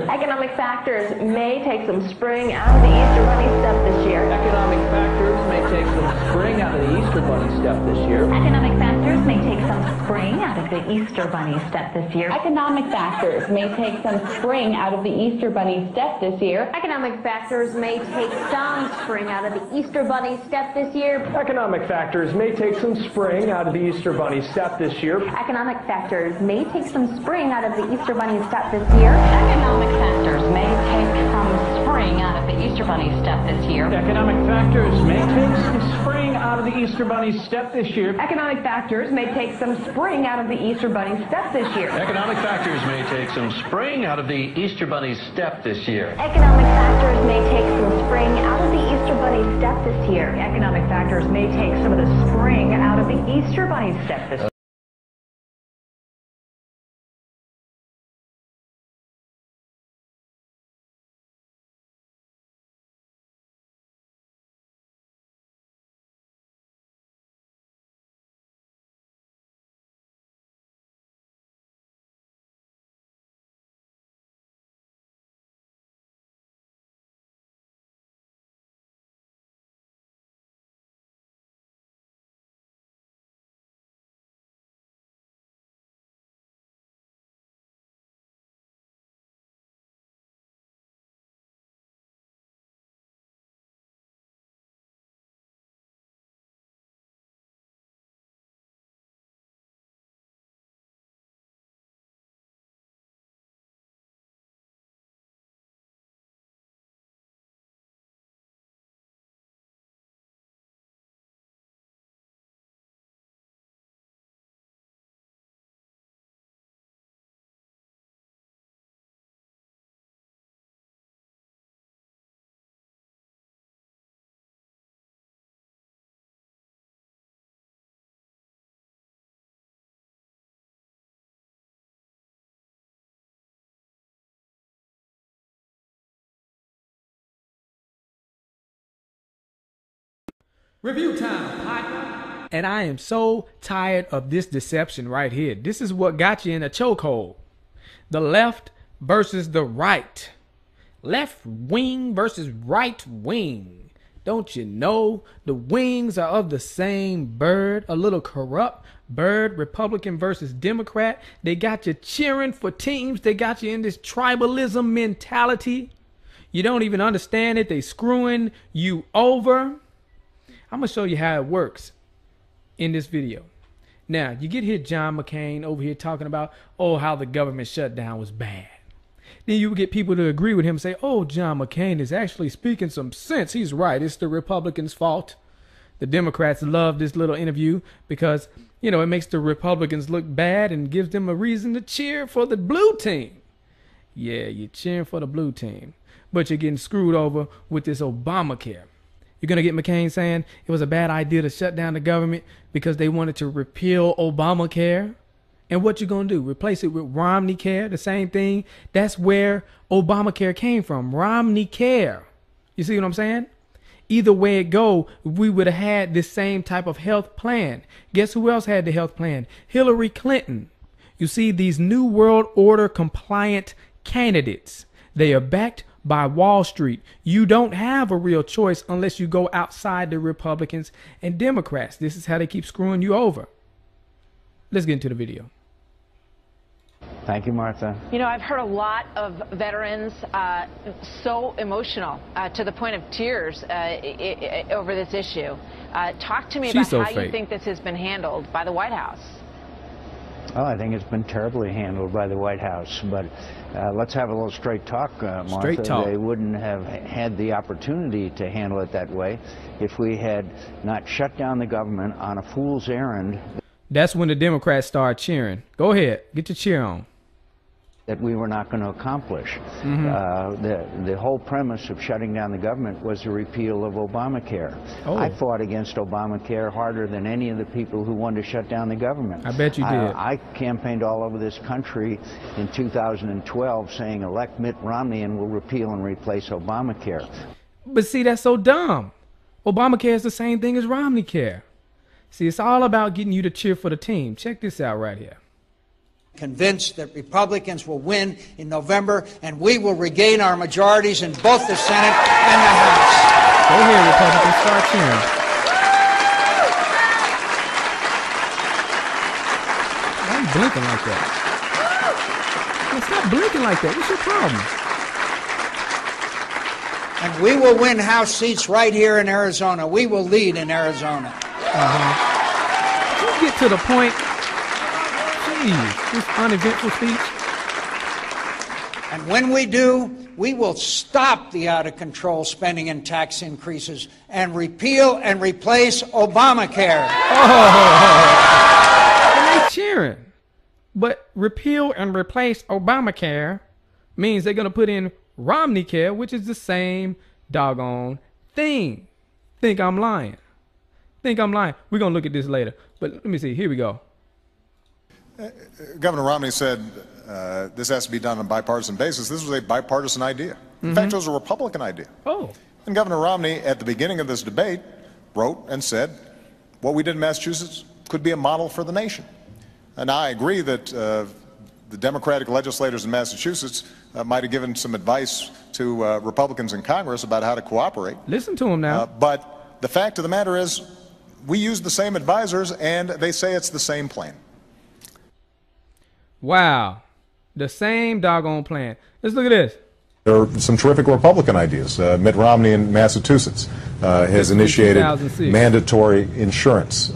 Economic factors may take some spring out of the Easter Bunny's step this year. Economic factors may take some spring out of the Easter Bunny's step this year. Economic factors may take some spring out of the Easter Bunny step this year. Economic factors may take some spring out of the Easter Bunny step this year. Economic factors may take some spring out of the Easter Bunny step this year. Economic factors may take some spring out of the Easter Bunny step this year. Economic factors may take some spring out of the Easter Bunny step this year. Economic factors may take some spring out of the Easter Bunny step this year. Economic factors may take some spring out of the Easter Bunny step this year. Economic factors may take some spring out of the Easter Bunny step this year. Economic factors may take some spring out of the Easter Bunny step this year. Economic factors may take some spring out of the Easter Bunny step this year. Economic factors may take some spring out of the Easter Bunny step this year. Economic factors may take some of the spring out of the Easter Bunny step this year. Review time, partner. And I am so tired of this deception right here. This is what got you in a chokehold. The left versus the right. Left wing versus right wing. Don't you know the wings are of the same bird? A little corrupt bird, Republican versus Democrat. They got you cheering for teams. They got you in this tribalism mentality. You don't even understand it. They screwing you over. I'm going to show you how it works in this video. Now, you get here John McCain over here talking about, oh, how the government shutdown was bad. Then you get people to agree with him and say, oh, John McCain is actually speaking some sense. He's right. It's the Republicans' fault. The Democrats love this little interview because, you know, it makes the Republicans look bad and gives them a reason to cheer for the blue team. Yeah, you're cheering for the blue team, but you're getting screwed over with this Obamacare. You're going to get McCain saying it was a bad idea to shut down the government because they wanted to repeal Obamacare. And what you gonna do? Replace it with Romney Care, the same thing. That's where Obamacare came from, Romney Care. You see what I'm saying? Either way it go, we would have had this same type of health plan. Guess who else had the health plan? Hillary Clinton. You see, these New World Order compliant candidates, they are backed by Wall Street. You don't have a real choice unless you go outside the Republicans and Democrats. This is how they keep screwing you over. Let's get into the video. Thank you, Martha. You know, I've heard a lot of veterans so emotional to the point of tears over this issue. Talk to me about how you think this has been handled by the White House. Oh, I think it's been terribly handled by the White House, but let's have a little straight talk, Martha. Straight talk. They wouldn't have had the opportunity to handle it that way if we had not shut down the government on a fool's errand. That's when the Democrats start cheering. Go ahead, get your cheer on. That we were not going to accomplish. The whole premise of shutting down the government was the repeal of Obamacare. I fought against Obamacare harder than any of the people who wanted to shut down the government. I bet you did. I campaigned all over this country in 2012 saying elect Mitt Romney and we'll repeal and replace Obamacare. But see, that's so dumb. Obamacare is the same thing as Romney Care. See, it's all about getting you to cheer for the team. Check this out right here. Convinced that Republicans will win in November and we will regain our majorities in both the Senate and the House. Go ahead, Republicans, start cheering. Why are you blinking like that? Well, stop blinking like that. What's your problem? And we will win House seats right here in Arizona. We will lead in Arizona. Can you get to the point? This uneventful speech. And when we do, we will stop the out-of-control spending and tax increases and repeal and replace Obamacare. And they cheering. But repeal and replace Obamacare means they're going to put in Romney Care, which is the same doggone thing. Think I'm lying. Think I'm lying. We're going to look at this later. But let me see. Here we go. Governor Romney said this has to be done on a bipartisan basis. This was a bipartisan idea. In fact, it was a Republican idea. And Governor Romney, at the beginning of this debate, wrote and said, what we did in Massachusetts could be a model for the nation. And I agree that the Democratic legislators in Massachusetts might have given some advice to Republicans in Congress about how to cooperate. Listen to them now. But the fact of the matter is, we use the same advisors, and they say it's the same plan. Wow. The same doggone plan. Let's look at this. There are some terrific Republican ideas. Mitt Romney in Massachusetts has initiated mandatory insurance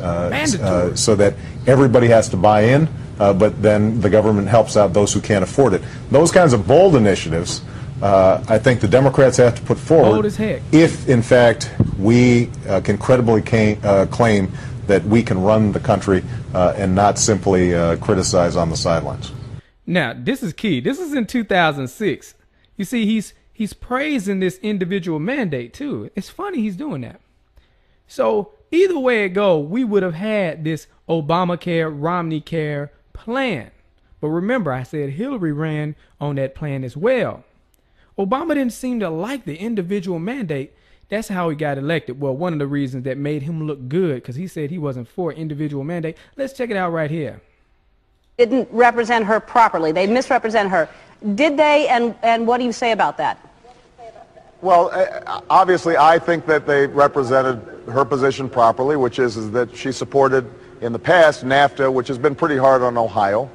so that everybody has to buy in, but then the government helps out those who can't afford it. Those kinds of bold initiatives, I think the Democrats have to put forward bold as heck. If, in fact, we can credibly claim that we can run the country and not simply criticize on the sidelines. Now, this is key. This is in 2006. You see, he's praising this individual mandate, too. It's funny he's doing that. So either way it go, we would have had this Obamacare, Romney Care plan. But remember, I said Hillary ran on that plan as well. Obama didn't seem to like the individual mandate. That's how he got elected. Well, one of the reasons that made him look good, because he said he wasn't for individual mandate. Let's check it out right here. Didn't represent her properly. They misrepresent her. Did they, and what do you say about that? Well, obviously, I think that they represented her position properly, which is that she supported in the past NAFTA, which has been pretty hard on Ohio.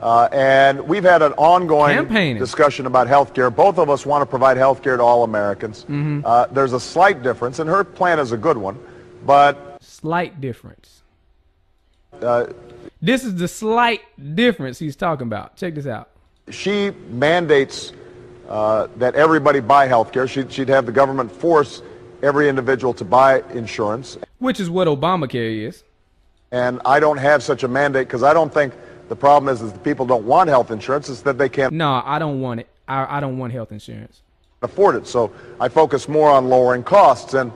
And we've had an ongoing discussion about health care. Both of us want to provide health care to all Americans. There's a slight difference, and her plan is a good one, but... Slight difference. This is the slight difference he's talking about. Check this out. She mandates that everybody buy health care. She'd have the government force every individual to buy insurance. Which is what Obamacare is. And I don't have such a mandate because I don't think the problem is that people don't want health insurance. It's that they can't. No, I don't want it. I don't want health insurance. Afford it. So I focus more on lowering costs. And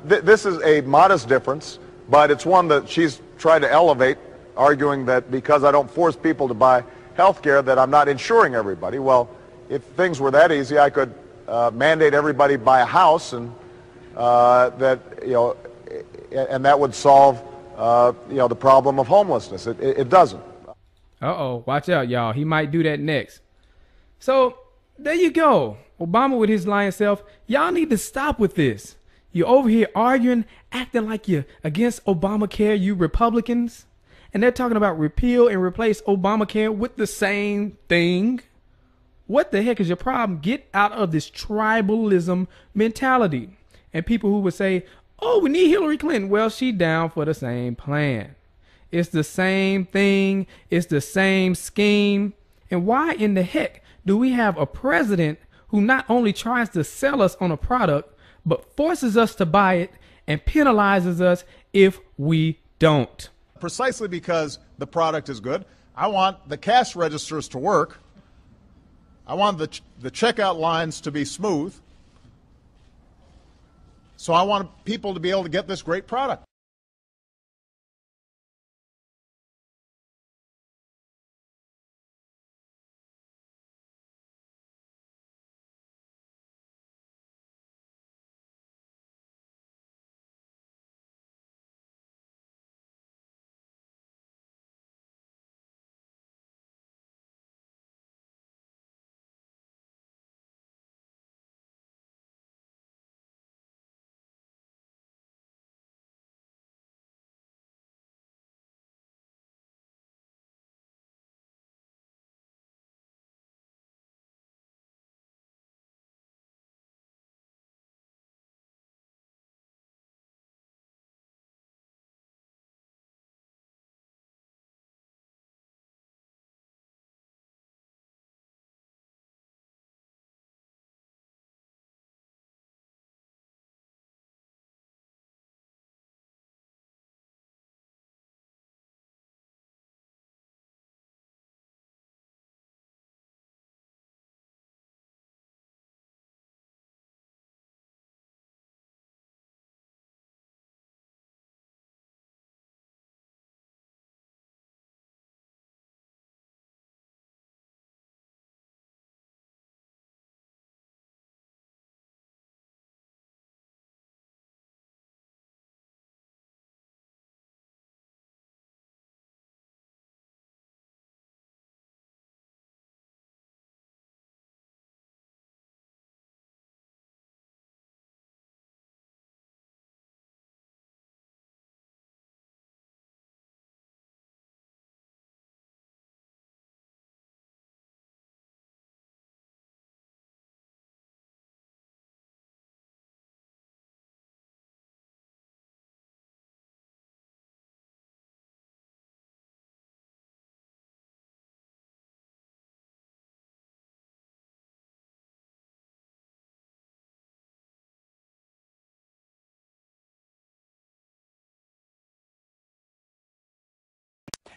this is a modest difference, but it's one that she's tried to elevate arguing that because I don't force people to buy health care that I'm not insuring everybody. Well, if things were that easy, I could mandate everybody buy a house, and that would solve the problem of homelessness. It doesn't. Uh-oh, watch out, y'all. He might do that next. So there you go. Obama with his lying self. Y'all need to stop with this. You're over here arguing, acting like you're against Obamacare, you Republicans. And they're talking about repeal and replace Obamacare with the same thing. What the heck is your problem? Get out of this tribalism mentality. And people who would say, oh, we need Hillary Clinton. Well, she down for the same plan. It's the same thing. It's the same scheme. And why in the heck do we have a president who not only tries to sell us on a product, but forces us to buy it and penalizes us if we don't? Precisely because the product is good. I want the cash registers to work. I want the checkout lines to be smooth. So I want people to be able to get this great product.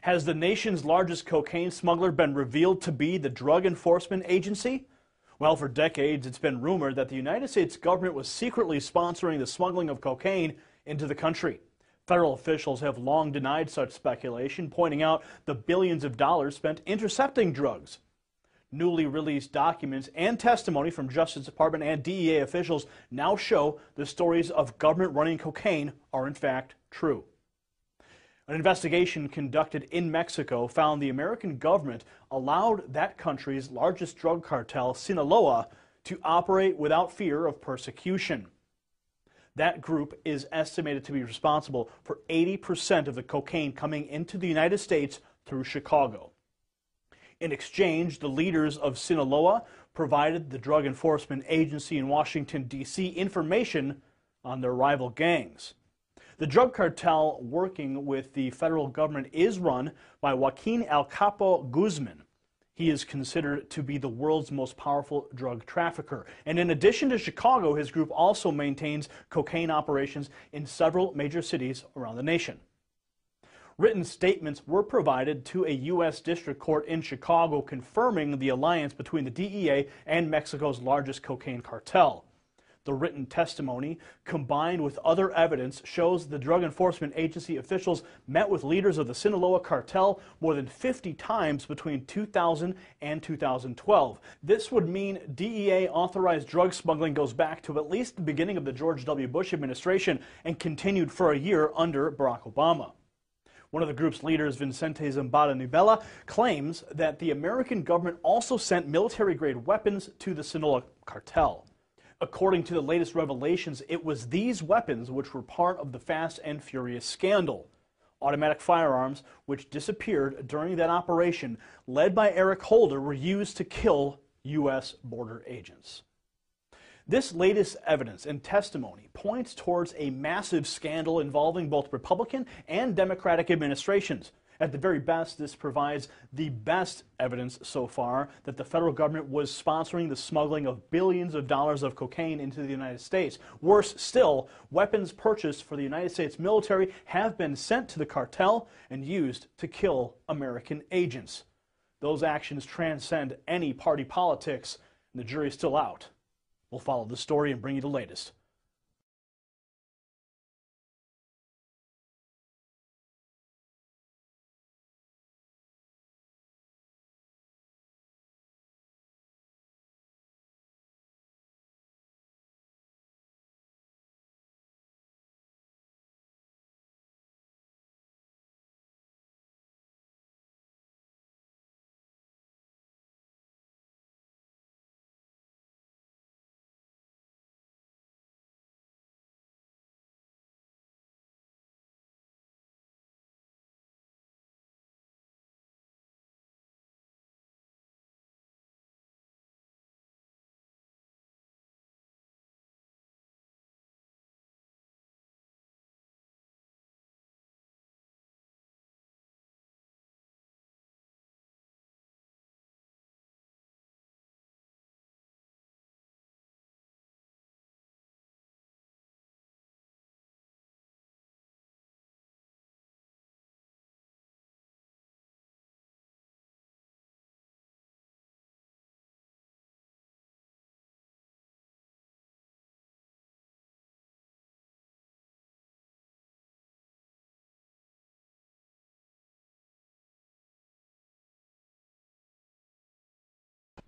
Has the nation's largest cocaine smuggler been revealed to be the Drug Enforcement Agency? Well, for decades, it's been rumored that the United States government was secretly sponsoring the smuggling of cocaine into the country. Federal officials have long denied such speculation, pointing out the billions of dollars spent intercepting drugs. Newly released documents and testimony from Justice Department and DEA officials now show the stories of government running cocaine are in fact true. An investigation conducted in Mexico found the American government allowed that country's largest drug cartel, Sinaloa, to operate without fear of persecution. That group is estimated to be responsible for 80% of the cocaine coming into the United States through Chicago. In exchange, the leaders of Sinaloa provided the Drug Enforcement Agency in Washington, D.C. information on their rival gangs. The drug cartel working with the federal government is run by Joaquin El Capo Guzman. He is considered to be the world's most powerful drug trafficker. And in addition to Chicago, his group also maintains cocaine operations in several major cities around the nation. Written statements were provided to a U.S. district court in Chicago confirming the alliance between the DEA and Mexico's largest cocaine cartel. The written testimony, combined with other evidence, shows the Drug Enforcement Agency officials met with leaders of the Sinaloa cartel more than 50 times between 2000 and 2012. This would mean DEA-authorized drug smuggling goes back to at least the beginning of the George W. Bush administration and continued for a year under Barack Obama. One of the group's leaders, Vicente Zambada Nivela, claims that the American government also sent military-grade weapons to the Sinaloa cartel. According to the latest revelations, it was these weapons which were part of the Fast and Furious scandal. Automatic firearms, which disappeared during that operation, led by Eric Holder, were used to kill U.S. border agents. This latest evidence and testimony points towards a massive scandal involving both Republican and Democratic administrations. At the very best, this provides the best evidence so far that the federal government was sponsoring the smuggling of billions of dollars of cocaine into the United States. Worse still, weapons purchased for the United States military have been sent to the cartel and used to kill American agents. Those actions transcend any party politics, and the jury's still out. We'll follow the story and bring you the latest.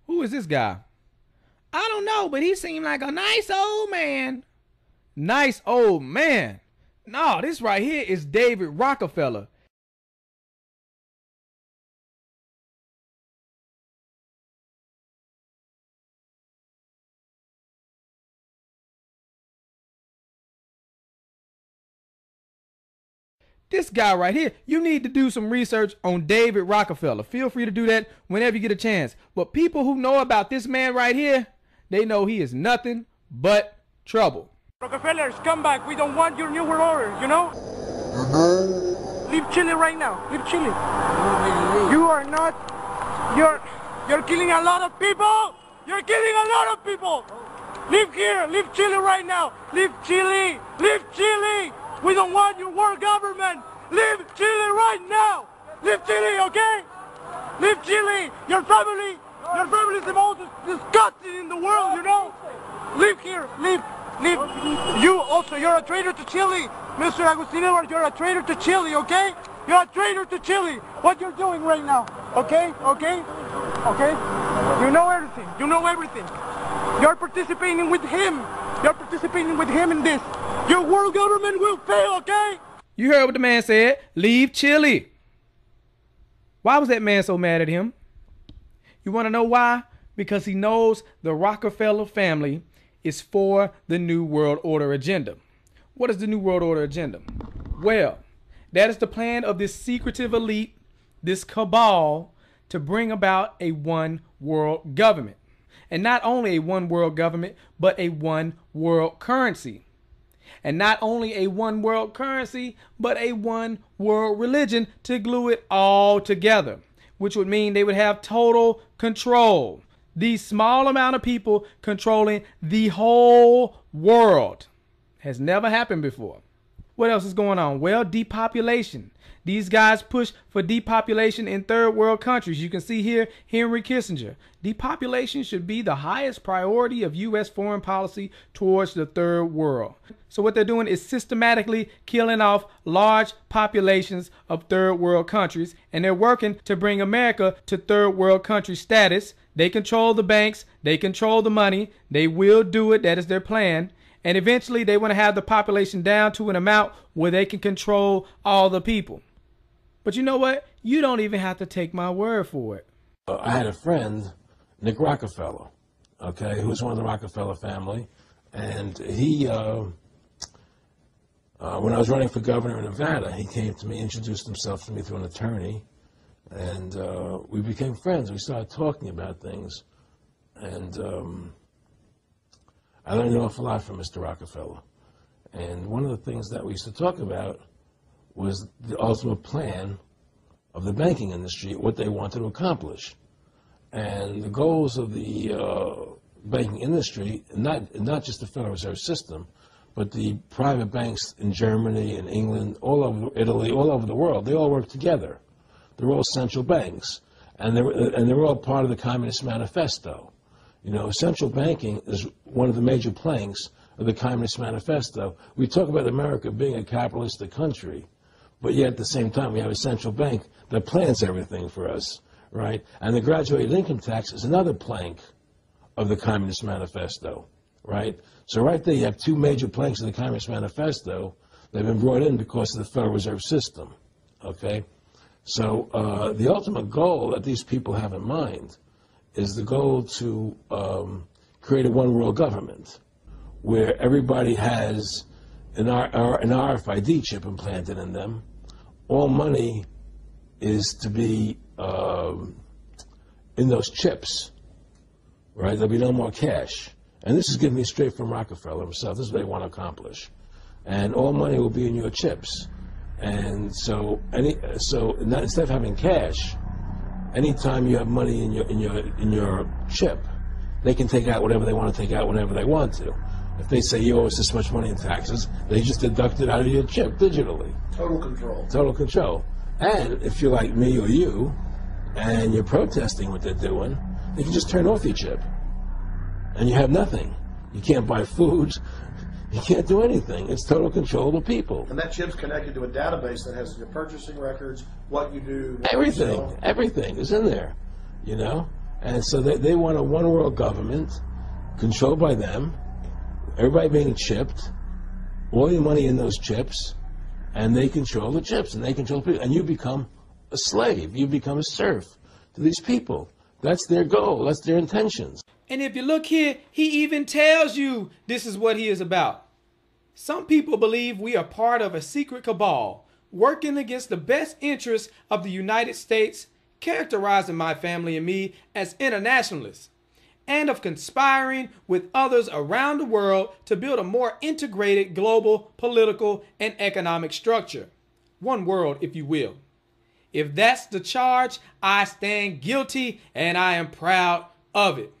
Who is this guy? I don't know, but he seemed like a nice old man. Nice old man. No, this right here is David Rockefeller. This guy right here, you need to do some research on David Rockefeller. Feel free to do that whenever you get a chance. But people who know about this man right here, they know he is nothing but trouble. Rockefellers, come back. We don't want your new world order, you know? Leave Chile right now. Leave Chile. You are not... You're killing a lot of people. You're killing a lot of people. Leave here. Leave Chile right now. Leave Chile. Leave Chile. We don't want your world government. Leave Chile right now. Leave Chile, okay? Leave Chile. Your family is the most disgusting in the world, you know? Leave here. Leave. You also, you're a traitor to Chile. Mr. Agustin Edwards, you're a traitor to Chile, okay? You're a traitor to Chile. What you're doing right now, okay? Okay? Okay? You know everything. You know everything. You're participating with him. You're participating with him in this. Your world government will fail, okay? You heard what the man said. Leave Chile. Why was that man so mad at him? You want to know why? Because he knows the Rockefeller family is for the New World Order agenda. What is the New World Order agenda? Well, that is the plan of this secretive elite, this cabal, to bring about a one world government. And not only a one world government, but a one world currency. And not only a one world currency, but a one world religion to glue it all together, which would mean they would have total control. These small amount of people controlling the whole world has never happened before. What else is going on? Well, depopulation. These guys push for depopulation in third world countries. You can see here Henry Kissinger. Depopulation should be the highest priority of U.S. foreign policy towards the third world. So what they're doing is systematically killing off large populations of third world countries, and they're working to bring America to third world country status. They control the banks. They control the money. They will do it. That is their plan. And eventually they want to have the population down to an amount where they can control all the people. But you know what? You don't even have to take my word for it. I had a friend, Nick Rockefeller, okay, who was one of the Rockefeller family. And he, when I was running for governor in Nevada, he came to me, introduced himself to me through an attorney. And we became friends. We started talking about things. And I learned an awful lot from Mr. Rockefeller. And one of the things that we used to talk about was the ultimate plan of the banking industry, what they wanted to accomplish. And the goals of the banking industry, not just the Federal Reserve System, but the private banks in Germany and England, all over Italy, all over the world, they all work together. They're all central banks. And they're all part of the Communist Manifesto. You know, central banking is one of the major planks of the Communist Manifesto. We talk about America being a capitalistic country, but yet at the same time we have a central bank that plans everything for us, right? And the graduated income tax is another plank of the Communist Manifesto, right? So right there you have two major planks of the Communist Manifesto that have been brought in because of the Federal Reserve System, okay? So the ultimate goal that these people have in mind is the goal to create a one-world government where everybody has an RFID chip implanted in them. All money is to be in those chips, right? There'll be no more cash. And this is given me straight from Rockefeller himself. This is what they want to accomplish. And all money will be in your chips. And so instead of having cash, anytime you have money in your chip, they can take out whatever they want to take out whenever they want to. If they say you owe us this much money in taxes, they just deduct it out of your chip digitally. Total control. Total control. And if you're like me or you, and you're protesting what they're doing, they can just turn off your chip. And you have nothing. You can't buy food. You can't do anything. It's total control of the people. And that chip's connected to a database that has your purchasing records, what you do. Everything. Everything is in there, you know? And so they want a one-world government controlled by them, everybody being chipped, all your money in those chips, and they control the chips, and they control people. And you become a slave. You become a serf to these people. That's their goal. That's their intentions. And if you look here, he even tells you this is what he is about. Some people believe we are part of a secret cabal working against the best interests of the United States, characterizing my family and me as internationalists, and of conspiring with others around the world to build a more integrated global political and economic structure. One world, if you will. If that's the charge, I stand guilty and I am proud of it.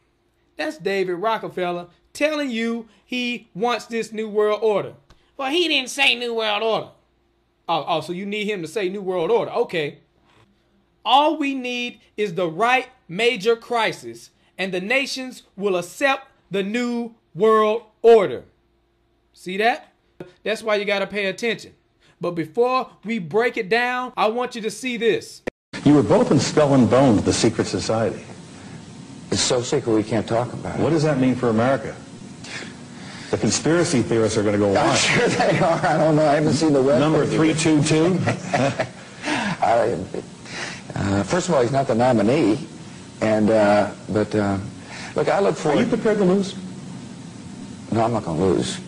That's David Rockefeller telling you he wants this new world order. Well, he didn't say new world order. Oh, so you need him to say new world order. Okay. All we need is the right major crisis, and the nations will accept the new world order. See that? That's why you got to pay attention. But before we break it down, I want you to see this. You were both in Skull and Bones, the secret society. It's so secret we can't talk about it. What does that mean for America? The conspiracy theorists are going to go on. I'm sure they are. I don't know. I haven't seen the web. Number 322? First of all, he's not the nominee. And, look, I look forward... Are you prepared to lose? No, I'm not going to lose.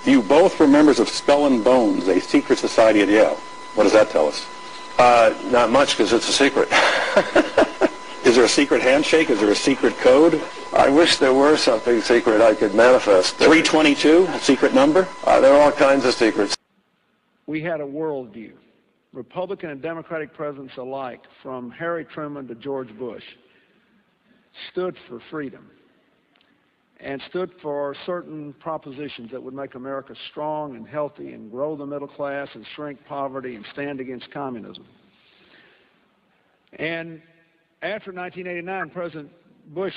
You both were members of Skull and Bones, a secret society at Yale. What does that tell us? Not much, because it's a secret. Is there a secret handshake? Is there a secret code? I wish there were something secret I could manifest. 322, a secret number? There are all kinds of secrets. We had a worldview, Republican and Democratic presidents alike, from Harry Truman to George Bush, stood for freedom. and stood for certain propositions that would make America strong and healthy and grow the middle class and shrink poverty and stand against communism. And after 1989, President Bush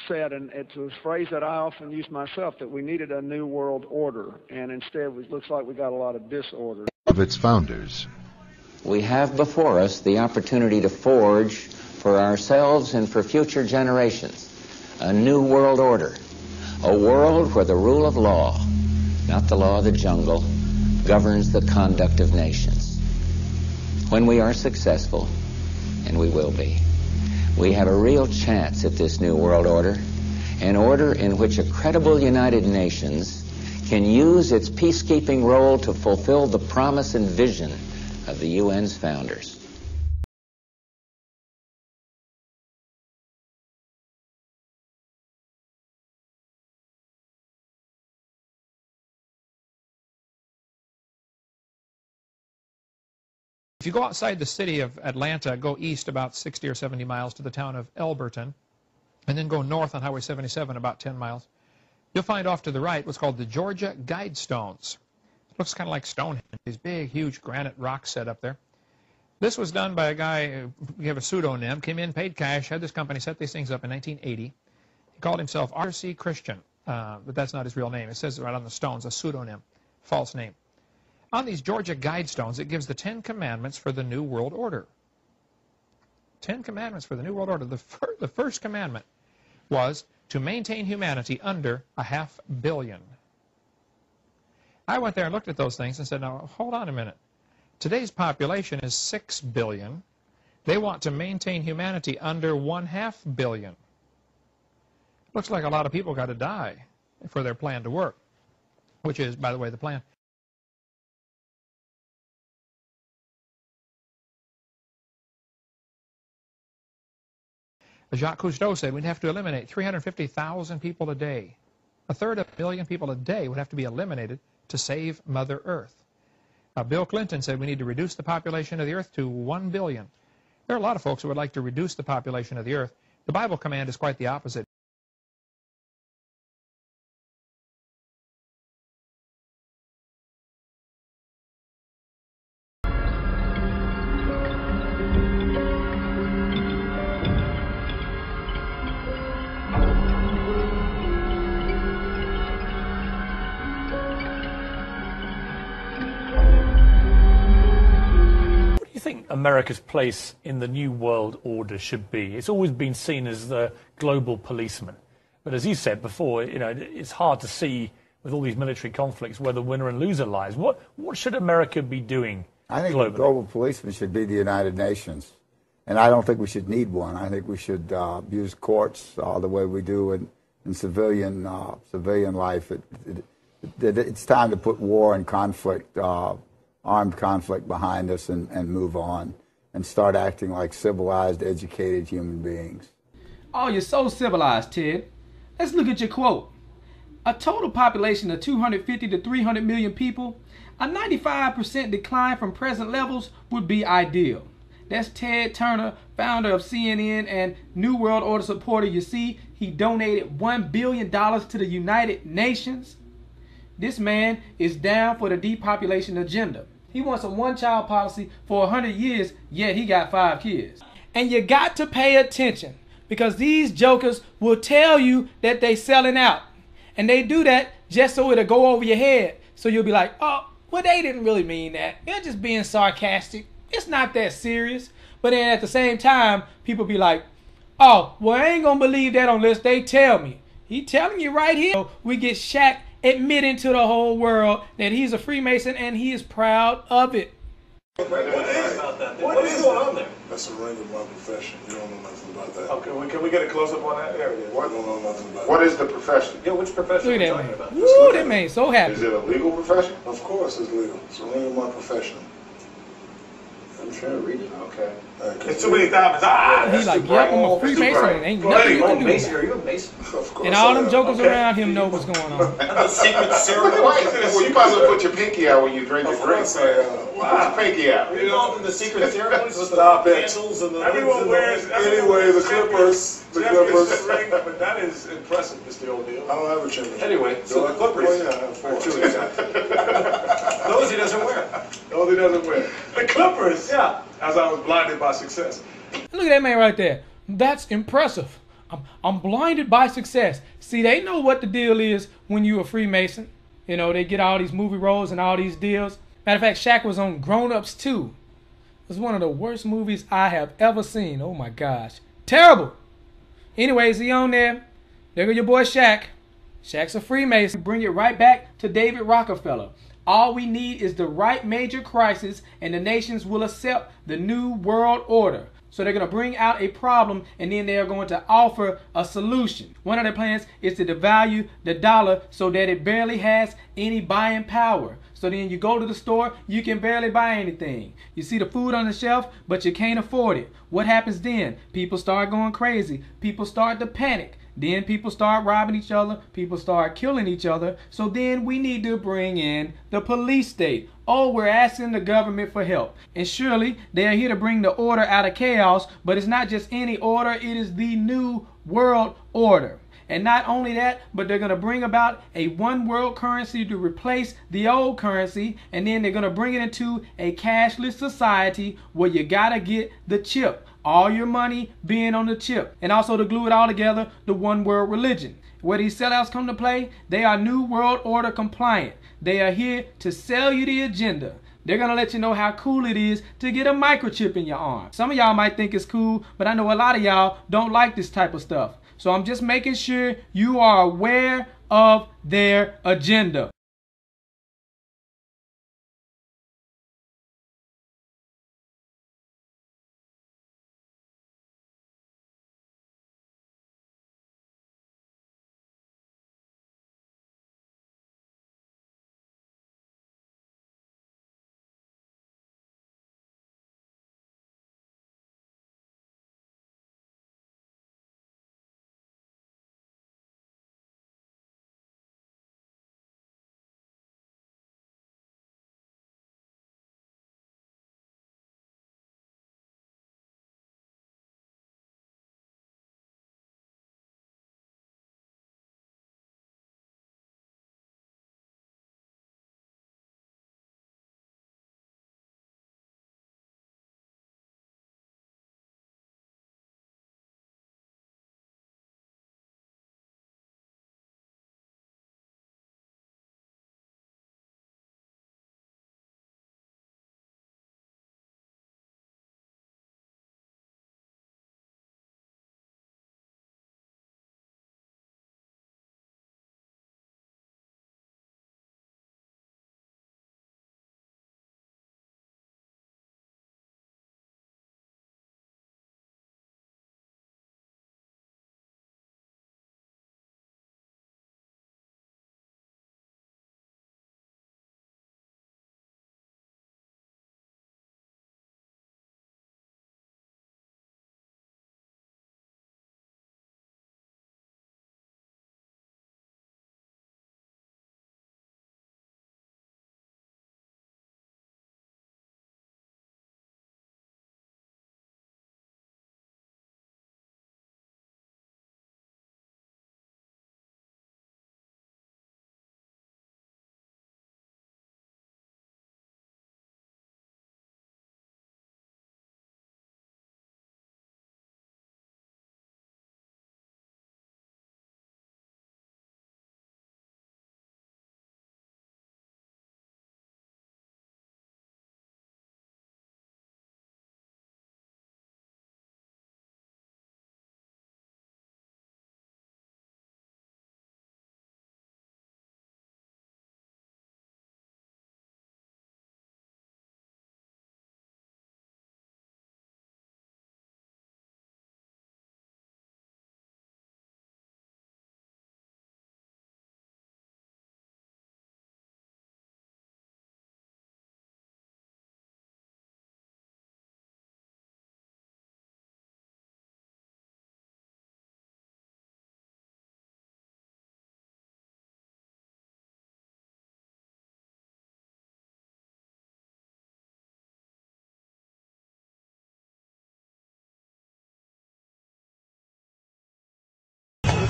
said, and it's a phrase that I often use myself, that we needed a new world order, and instead it looks like we got a lot of disorder. Of its founders. We have before us the opportunity to forge for ourselves and for future generations a new world order, a world where the rule of law, not the law of the jungle, governs the conduct of nations. When we are successful, and we will be, we have a real chance at this new world order, an order in which a credible United Nations can use its peacekeeping role to fulfill the promise and vision of the UN's founders. If you go outside the city of Atlanta, go east about 60 or 70 miles to the town of Elberton, and then go north on Highway 77 about 10 miles, you'll find off to the right what's called the Georgia Guidestones. It looks kind of like Stonehenge, these big, huge granite rocks set up there. This was done by a guy, we have a pseudonym, came in, paid cash, had this company set these things up in 1980. He called himself R.C. Christian, but that's not his real name. It says right on the stones, a pseudonym, false name. On these Georgia Guidestones, it gives the 10 Commandments for the New World Order. 10 Commandments for the New World Order. The first commandment was to maintain humanity under 500 million. I went there and looked at those things and said, now, hold on a minute. Today's population is 6 billion. They want to maintain humanity under 500 million. Looks like a lot of people got to die for their plan to work, which is, by the way, the plan. Jacques Cousteau said we'd have to eliminate 350,000 people a day. A third of a million people a day would have to be eliminated to save Mother Earth. Bill Clinton said we need to reduce the population of the Earth to 1 billion. There are a lot of folks who would like to reduce the population of the Earth. The Bible command is quite the opposite. America's place in the new world order should be? It's always been seen as the global policeman. But as you said before, you know, it's hard to see with all these military conflicts where the winner and loser lies. What should America be doing I think globally? The global policeman should be the United Nations. And I don't think we should need one. I think we should use courts the way we do in civilian life. It's time to put war and conflict, armed conflict behind us and move on and start acting like civilized, educated human beings. Oh, you're so civilized, Ted. Let's look at your quote. A total population of 250 to 300 million people, a 95% decline from present levels would be ideal. That's Ted Turner, founder of CNN and New World Order supporter. You see, he donated $1 billion to the United Nations. This man is down for the depopulation agenda. He wants a one-child policy for 100 years, yet he got 5 kids. And you got to pay attention, because these jokers will tell you that they selling out. And they do that just so it'll go over your head. So you'll be like, oh, well, they didn't really mean that. They're just being sarcastic. It's not that serious. But then at the same time, people be like, oh, well, I ain't gonna believe that unless they tell me. He telling you right here. So we get Shaq admitting to the whole world that he's a Freemason and he is proud of it. What is going on there? That's a ring of my profession. You don't know nothing about that. Okay, well, can we get a close-up on that? There it is. What? You don't know nothing about What is the profession? Yeah, which profession are you talking about? Woo, that man so happy. Is it a legal profession? Of course it's legal. It's a ring of my profession. I'm trying to read it. Okay. It's too many diamonds. He's like, yep, I'm a Freemason. And ain't nothing you can do. Mason, are you a Mason? Of course. And all them jokers around him know what's going on. And the secret ceremony. Well, you might as well put your pinky out when you drink the drink. Put your pinky out. You know, in the secret ceremonies with the Stop it. candles and the Everyone wears. Anyway, the Clippers. The Clippers. ring, but that is impressive, Mr. O'Neill. I don't have a championship. Anyway, so the Clippers. Oh, yeah, I have 4. Two, exactly. Those he doesn't wear. Those he doesn't wear. The Clippers. Yeah. As I was blinded by success. Look at that man right there. That's impressive. I'm blinded by success. See, they know what the deal is when you a Freemason. You know, they get all these movie roles and all these deals. Matter of fact, Shaq was on Grown Ups 2. It was one of the worst movies I have ever seen. Oh my gosh. Terrible. Anyways, he on there. There go your boy Shaq. Shaq's a Freemason. Bring it right back to David Rockefeller. All we need is the right major crisis and the nations will accept the new world order. So they're going to bring out a problem and then they are going to offer a solution. One of their plans is to devalue the dollar so that it barely has any buying power. So then you go to the store, you can barely buy anything. You see the food on the shelf, but you can't afford it. What happens then? People start going crazy. People start to panic. Then people start robbing each other. People start killing each other. So then we need to bring in the police state. Oh, we're asking the government for help. And surely they are here to bring the order out of chaos. But it's not just any order. It is the new world order. And not only that, but they're going to bring about a one world currency to replace the old currency. And then they're going to bring it into a cashless society where you got to get the chip. All your money being on the chip. And also to glue it all together, the one world religion. Where these sellouts come to play, they are New World Order compliant. They are here to sell you the agenda. They're going to let you know how cool it is to get a microchip in your arm. Some of y'all might think it's cool, but I know a lot of y'all don't like this type of stuff. So I'm just making sure you are aware of their agenda.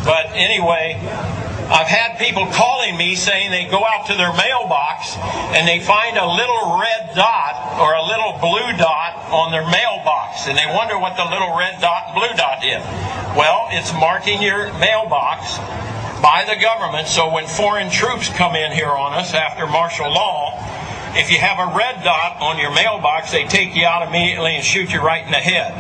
But anyway, I've had people calling me saying they go out to their mailbox and they find a little red dot or a little blue dot on their mailbox, and they wonder what the little red dot and blue dot is. Well, it's marking your mailbox by the government, so when foreign troops come in here on us after martial law, if you have a red dot on your mailbox, they take you out immediately and shoot you right in the head.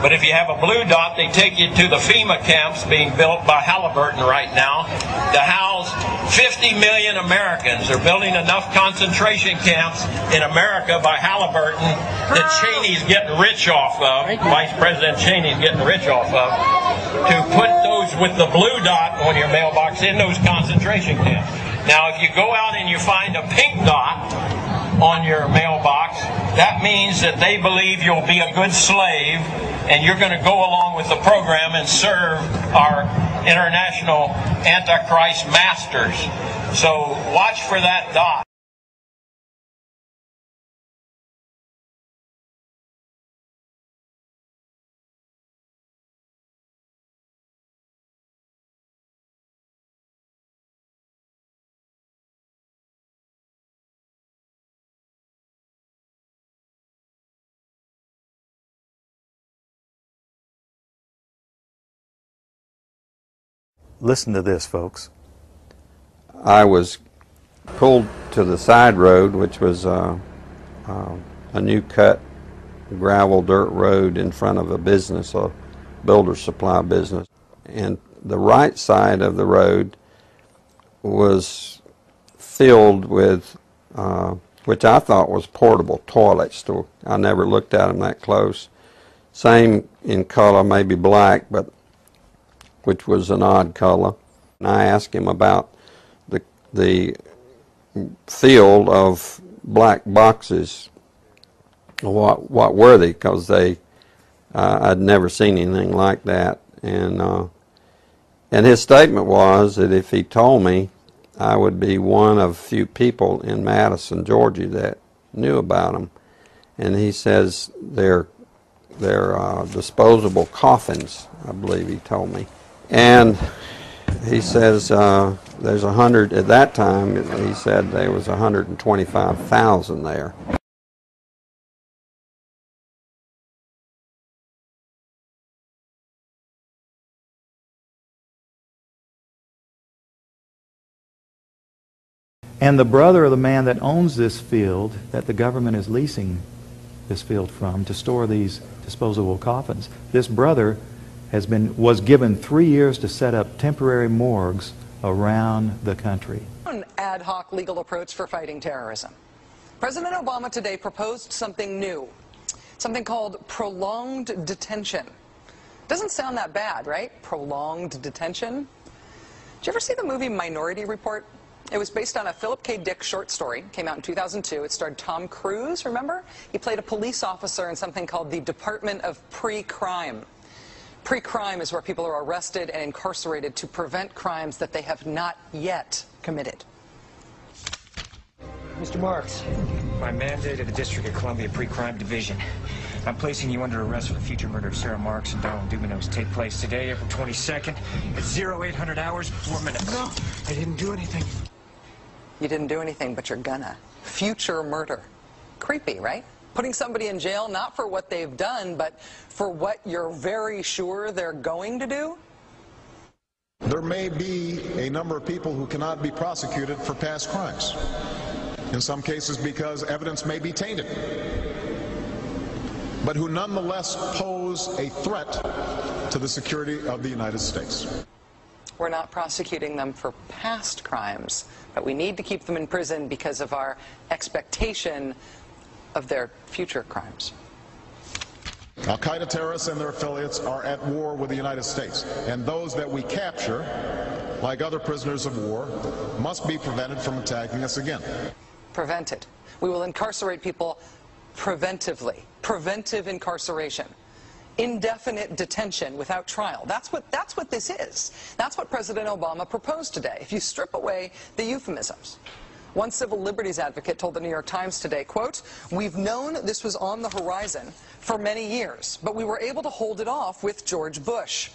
But if you have a blue dot, they take you to the FEMA camps being built by Halliburton right now to house 50 million Americans. They're building enough concentration camps in America by Halliburton that Cheney's getting rich off of, Vice President Cheney's getting rich off of, to put those with the blue dot on your mailbox in those concentration camps. Now, if you go out and you find a pink dot on your mailbox, that means that they believe you'll be a good slave and you're going to go along with the program and serve our international Antichrist masters. So watch for that dot. Listen to this, folks. I was pulled to the side road, which was a new cut gravel dirt road in front of a business, a builder supply business. And the right side of the road was filled with, which I thought was portable toilets. I never looked at them that close. Same in color, maybe black, but which was an odd color. And I asked him about the field of black boxes. What were they? Because I'd never seen anything like that. And his statement was that if he told me, I would be one of few people in Madison, Georgia that knew about them. And he says they're disposable coffins, I believe he told me. And he says there's 100, at that time he said there was 125,000 there. And the brother of the man that owns this field, that the government is leasing this field from to store these disposable coffins, this brother was given 3 years to set up temporary morgues around the country. An ad hoc legal approach for fighting terrorism. President Obama today proposed something new, something called prolonged detention. Doesn't sound that bad, right? Prolonged detention. Did you ever see the movie Minority Report? It was based on a Philip K. Dick short story. Came out in 2002. It starred Tom Cruise, remember? He played a police officer in something called the Department of Pre-Crime. Pre-crime is where people are arrested and incarcerated to prevent crimes that they have not yet committed. Mr. Marks, by mandate of the District of Columbia Pre-Crime Division, I'm placing you under arrest for the future murder of Sarah Marks and Donald Dubinos. Take place today, April 22nd, at 0800 hours, 4 minutes. No, I didn't do anything. You didn't do anything, but you're gonna. Future murder. Creepy, right? Putting somebody in jail not for what they've done, but for what you're very sure they're going to do? There may be a number of people who cannot be prosecuted for past crimes. In some cases because evidence may be tainted, but who nonetheless pose a threat to the security of the United States. We're not prosecuting them for past crimes, but we need to keep them in prison because of our expectation of their future crimes. Al-Qaeda terrorists and their affiliates are at war with the United States, and those that we capture, like other prisoners of war, must be prevented from attacking us again. Prevented. We will incarcerate people preventively. Preventive incarceration. Indefinite detention without trial. That's what this is. That's what President Obama proposed today, if you strip away the euphemisms. One civil liberties advocate told the New York Times today, quote, "We've known this was on the horizon for many years, but we were able to hold it off with George Bush."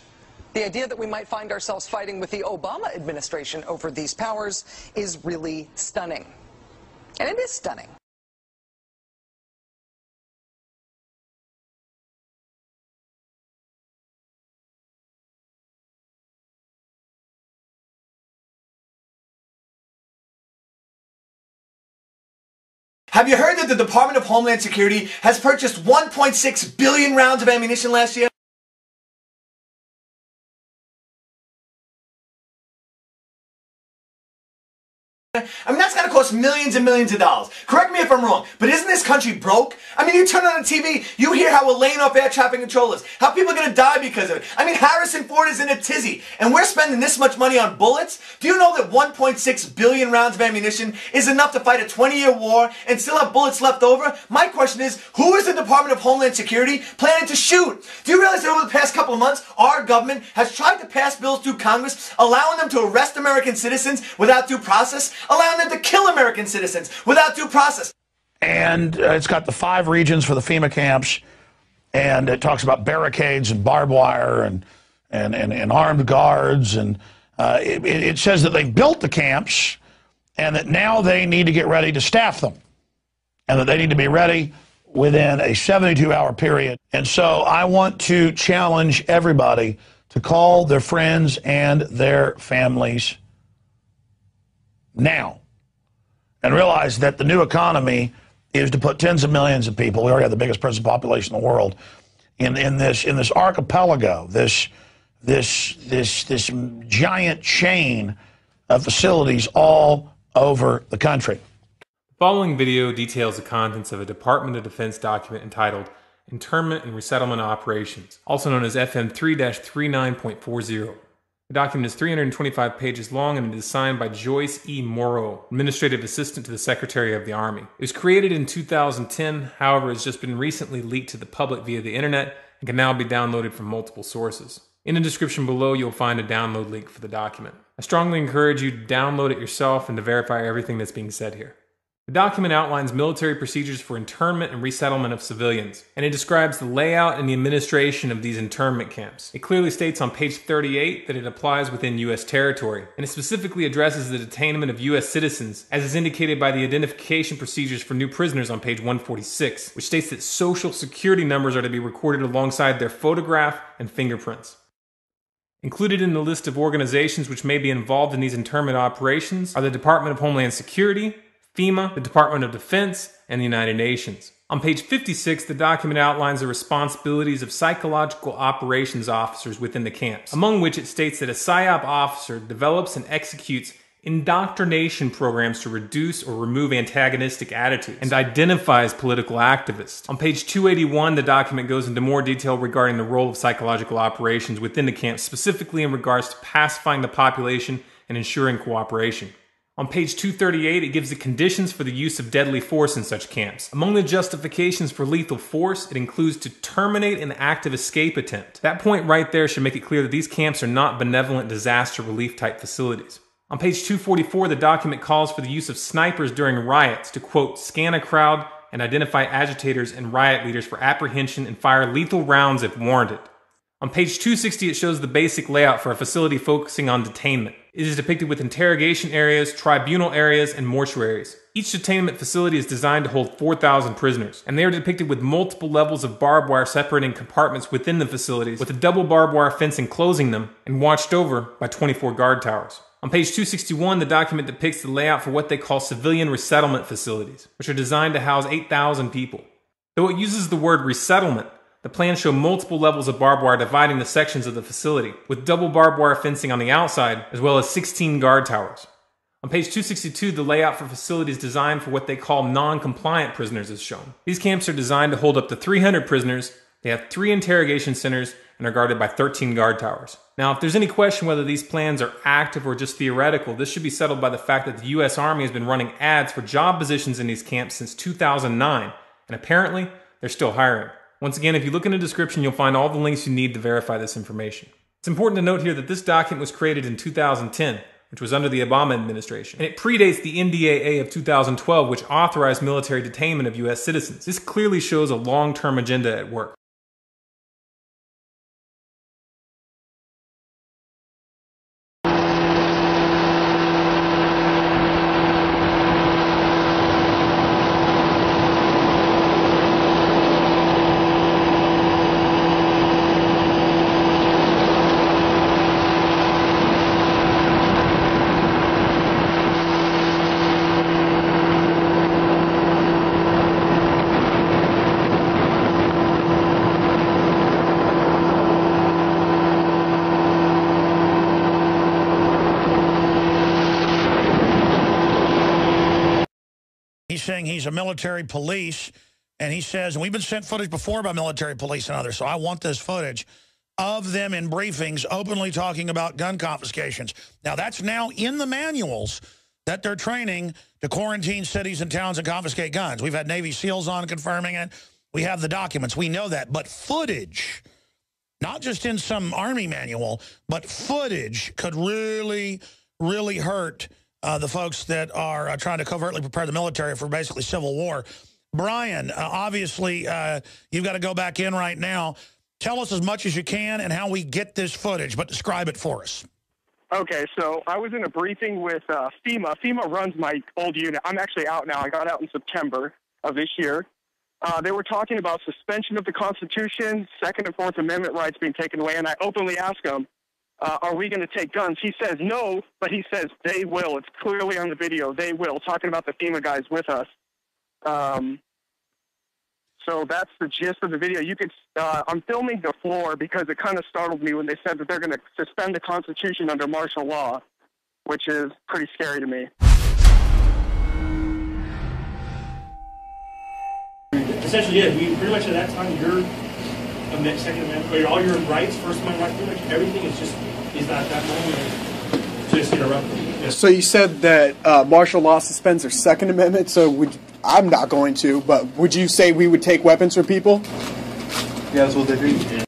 The idea that we might find ourselves fighting with the Obama administration over these powers is really stunning. And it is stunning. Have you heard that the Department of Homeland Security has purchased 1.6 billion rounds of ammunition last year? I mean, that's got to cost millions and millions of dollars. Correct me if I'm wrong, but isn't this country broke? I mean, you turn on the TV, you hear how we're laying off air traffic controllers, how people are going to die because of it. I mean, Harrison Ford is in a tizzy, and we're spending this much money on bullets? Do you know that 1.6 billion rounds of ammunition is enough to fight a 20-year war and still have bullets left over? My question is, who is the Department of Homeland Security planning to shoot? Do you realize that over the past couple of months, our government has tried to pass bills through Congress allowing them to arrest American citizens without due process, allowing them to kill American citizens without due process? And it's got the 5 regions for the FEMA camps, and it talks about barricades and barbed wire and armed guards, and it says that they built the camps and that now they need to get ready to staff them, and that they need to be ready within a 72-hour period. And so I want to challenge everybody to call their friends and their families now and realize that the new economy is to put tens of millions of people, we already have the biggest prison population in the world, in this archipelago, this giant chain of facilities all over the country. The following video details the contents of a Department of Defense document entitled Internment and Resettlement Operations, also known as FM 3-39.40. The document is 325 pages long and it is signed by Joyce E. Morrow, Administrative Assistant to the Secretary of the Army. It was created in 2010, however, has just been recently leaked to the public via the internet and can now be downloaded from multiple sources. In the description below, you'll find a download link for the document. I strongly encourage you to download it yourself and to verify everything that's being said here. The document outlines military procedures for internment and resettlement of civilians, and it describes the layout and the administration of these internment camps. It clearly states on page 38 that it applies within U.S. territory, and it specifically addresses the detainment of U.S. citizens, as is indicated by the identification procedures for new prisoners on page 146, which states that social security numbers are to be recorded alongside their photograph and fingerprints. Included in the list of organizations which may be involved in these internment operations are the Department of Homeland Security, FEMA, the Department of Defense, and the United Nations. On page 56, the document outlines the responsibilities of psychological operations officers within the camps, among which it states that a PSYOP officer develops and executes indoctrination programs to reduce or remove antagonistic attitudes and identifies political activists. On page 281, the document goes into more detail regarding the role of psychological operations within the camps, specifically in regards to pacifying the population and ensuring cooperation. On page 238, it gives the conditions for the use of deadly force in such camps. Among the justifications for lethal force, it includes to terminate an active escape attempt. That point right there should make it clear that these camps are not benevolent disaster relief type facilities. On page 244, the document calls for the use of snipers during riots to, quote, scan a crowd and identify agitators and riot leaders for apprehension and fire lethal rounds if warranted. On page 260, it shows the basic layout for a facility focusing on detainment. It is depicted with interrogation areas, tribunal areas, and mortuaries. Each detainment facility is designed to hold 4,000 prisoners, and they are depicted with multiple levels of barbed wire separating compartments within the facilities, with a double barbed wire fence enclosing them, and watched over by 24 guard towers. On page 261, the document depicts the layout for what they call civilian resettlement facilities, which are designed to house 8,000 people. Though it uses the word resettlement, the plans show multiple levels of barbed wire dividing the sections of the facility, with double barbed wire fencing on the outside, as well as 16 guard towers. On page 262, the layout for facilities designed for what they call non-compliant prisoners is shown. These camps are designed to hold up to 300 prisoners, they have 3 interrogation centers, and are guarded by 13 guard towers. Now, if there's any question whether these plans are active or just theoretical, this should be settled by the fact that the U.S. Army has been running ads for job positions in these camps since 2009, and apparently, they're still hiring. Once again, if you look in the description, you'll find all the links you need to verify this information. It's important to note here that this document was created in 2010, which was under the Obama administration, and it predates the NDAA of 2012, which authorized military detainment of U.S. citizens. This clearly shows a long-term agenda at work. He's saying he's a military police, and he says, and we've been sent footage before by military police and others, so I want this footage of them in briefings openly talking about gun confiscations. Now, that's now in the manuals that they're training to quarantine cities and towns and confiscate guns. We've had Navy SEALs on confirming it. We have the documents. We know that. But footage, not just in some Army manual, but footage could really, really hurt the folks that are trying to covertly prepare the military for basically civil war. Brian, obviously, you've got to go back in right now. Tell us as much as you can and how we get this footage, but describe it for us. Okay, so I was in a briefing with FEMA. FEMA runs my old unit. I'm actually out now. I got out in September of this year. They were talking about suspension of the Constitution, Second and Fourth Amendment rights being taken away, and I openly asked him, are we going to take guns? He says no, but he says they will. It's clearly on the video. They will, talking about the FEMA guys with us. So that's the gist of the video. You could, I'm filming the floor because it kind of startled me when they said that they're going to suspend the Constitution under martial law, which is pretty scary to me. Essentially, yeah, we pretty much at that time, your Second Amendment, or all your rights, First Amendment rights, pretty much everything is at that moment just interrupted. So you said that martial law suspends their Second Amendment, so I'm not going to, but would you say we would take weapons from people? Yeah, that's what they do. Yeah.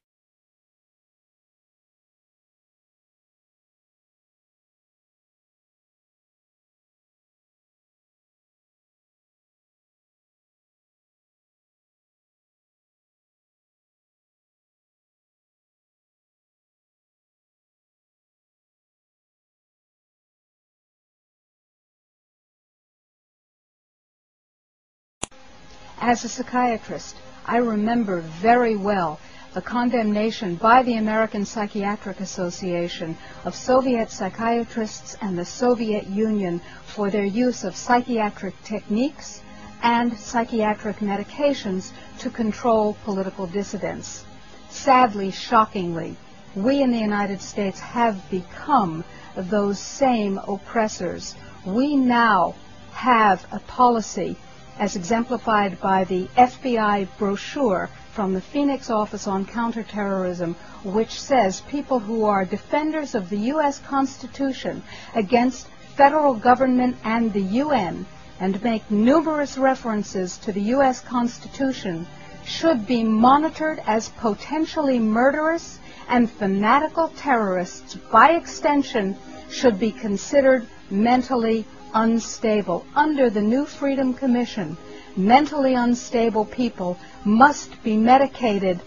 As a psychiatrist, I remember very well the condemnation by the American Psychiatric Association of Soviet psychiatrists and the Soviet Union for their use of psychiatric techniques and psychiatric medications to control political dissidents. Sadly, shockingly, we in the United States have become those same oppressors. We now have a policy as exemplified by the FBI brochure from the Phoenix Office on Counterterrorism, which says people who are defenders of the U.S. Constitution against federal government and the UN, and make numerous references to the U.S. Constitution, should be monitored as potentially murderous and fanatical terrorists. By extension, should be considered mentally unstable. Under the new Freedom Commission, mentally unstable people must be medicated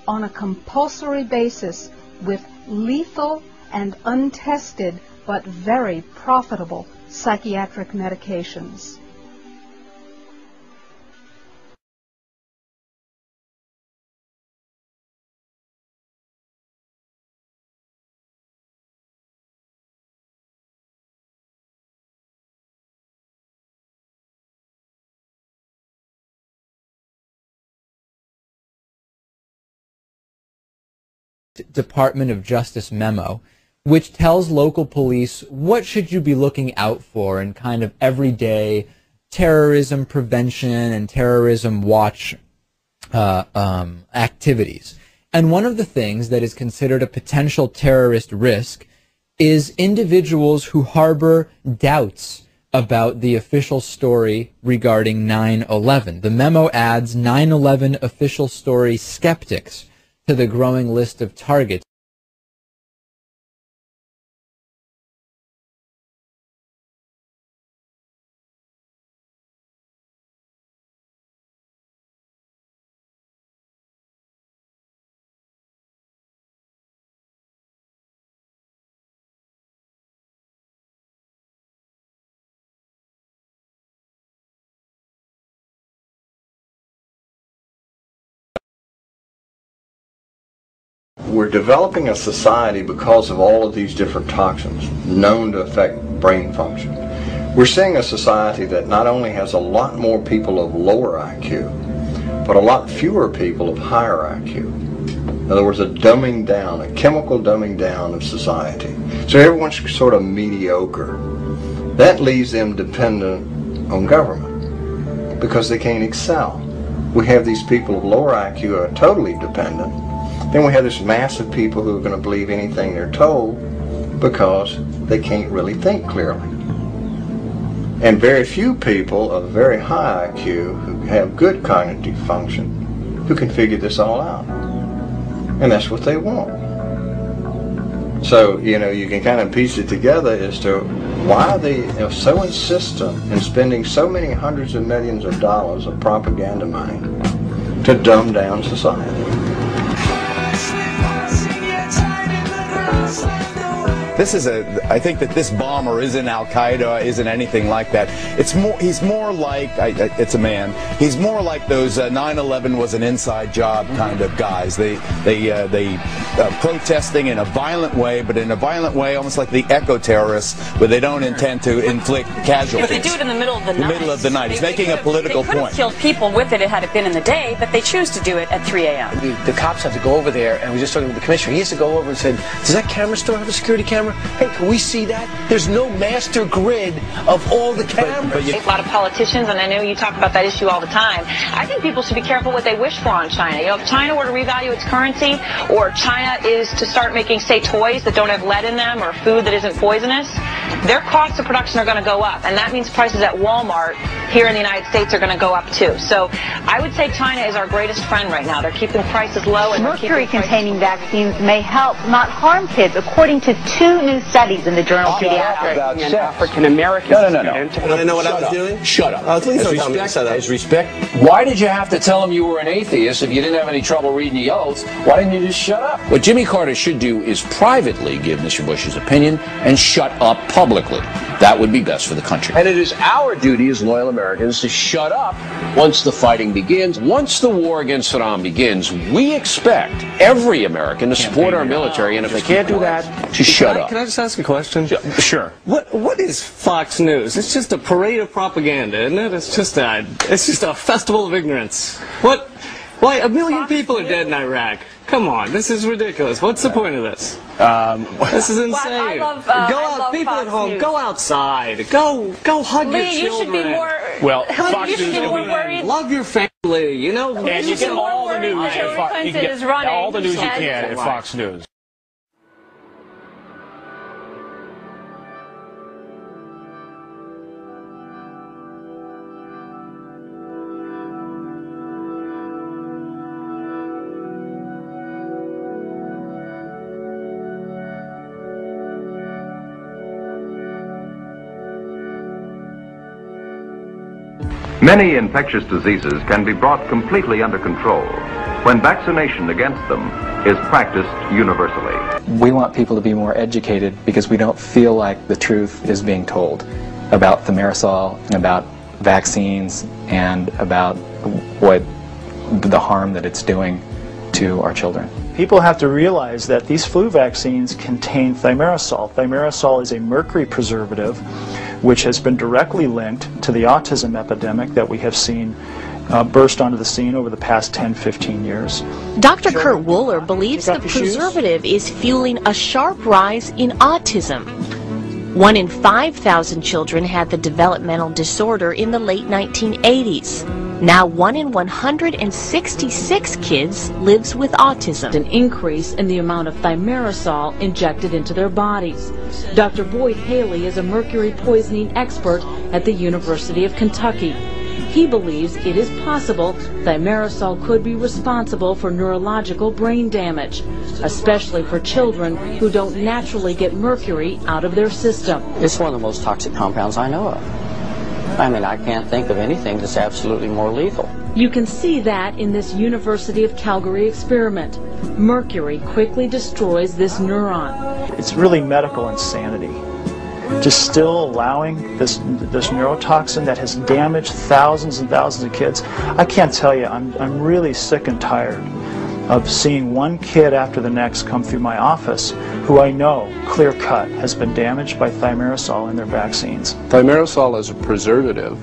on a compulsory basis with lethal and untested but very profitable psychiatric medications. Department of Justice memo, which tells local police what should you be looking out for in kind of everyday terrorism prevention and terrorism watch activities. And one of the things that is considered a potential terrorist risk is individuals who harbor doubts about the official story regarding 9/11. The memo adds 9/11 official story skeptics to the growing list of targets. We're developing a society because of all of these different toxins known to affect brain function. We're seeing a society that not only has a lot more people of lower IQ, but a lot fewer people of higher IQ. In other words, a dumbing down, a chemical dumbing down of society. So everyone's sort of mediocre. That leaves them dependent on government. because they can't excel. We have these people of lower IQ who are totally dependent. Then we have this mass of people who are going to believe anything they're told because they can't really think clearly. And very few people of very high IQ who have good cognitive function who can figure this all out. And that's what they want. So, you know, you can kind of piece it together as to why they are so insistent in spending so many hundreds of millions of dollars of propaganda money to dumb down society. I think that this bomber isn't Al-Qaeda, isn't anything like that. He's more like, it's a man, he's more like those 9/11 was an inside job kind of guys. They protesting in a violent way, but in a violent way almost like the eco-terrorists, where they don't intend to inflict casualties. But they do it in the middle of the night. The middle of the night. He's making a political point. They could have killed people with it had it been in the day, but they choose to do it at 3 a.m. The cops have to go over there, and we just talking with the commissioner. He has to go over and said, does that camera store have a security camera? Hey, can we see that? There's no master grid of all the cameras. A lot of politicians, and I know you talk about that issue all the time, I think people should be careful what they wish for on China. You know, if China were to revalue its currency, or China is to start making, say, toys that don't have lead in them, or food that isn't poisonous, their costs of production are going to go up, and that means prices at Walmart here in the United States are going to go up too. So I would say China is our greatest friend right now. They're keeping prices low. And mercury-containing vaccines may help, not harm kids, according to 2 new studies in the journal Pediatrics. An African-American student. Want to know what I was doing? Shut up. Please don't tell me to shut up. As respect. Why did you have to tell him you were an atheist if you didn't have any trouble reading the oaths? Why didn't you just shut up? What Jimmy Carter should do is privately give Mr. Bush his opinion and shut up publicly. That would be best for the country. And it is our duty as loyal Americans to shut up once the fighting begins. Once the war against Saddam begins, we expect every American to support our military, and if they can't do that, to shut up. Can I just ask a question? Sure. What is Fox News? It's just a parade of propaganda, isn't it? It's just a festival of ignorance. Why 1 million people are dead in Iraq? Come on, this is ridiculous. What's the point of this? This is insane. Well, go out, people Fox at home. News. Go outside. Go hug your Lee, children. you should be more. Well, Fox you should be more worried. Love your family. You know. And you get all the news. Hillary Clinton is running. All the news you can at Fox News. Many infectious diseases can be brought completely under control when vaccination against them is practiced universally. We want people to be more educated because we don't feel like the truth is being told about thimerosal and about vaccines and about what the harm that it's doing to our children. People have to realize that these flu vaccines contain thimerosal. Thimerosal is a mercury preservative which has been directly linked to the autism epidemic that we have seen burst onto the scene over the past 10-15 years. Dr. Kurt Wooler believes the preservative is fueling a sharp rise in autism. 1 in 5,000 children had the developmental disorder in the late 1980s. Now 1 in 166 kids lives with autism. An increase in the amount of thimerosal injected into their bodies. Dr. Boyd Haley is a mercury poisoning expert at the University of Kentucky. He believes it is possible thimerosal could be responsible for neurological brain damage, especially for children who don't naturally get mercury out of their system. It's one of the most toxic compounds I know of. I mean, I can't think of anything that's absolutely more lethal. You can see that in this University of Calgary experiment. Mercury quickly destroys this neuron. It's really medical insanity. Just still allowing this neurotoxin that has damaged thousands and thousands of kids. I can't tell you, I'm really sick and tired of seeing one kid after the next come through my office who I know, clear cut, has been damaged by thimerosal in their vaccines. Thimerosal is a preservative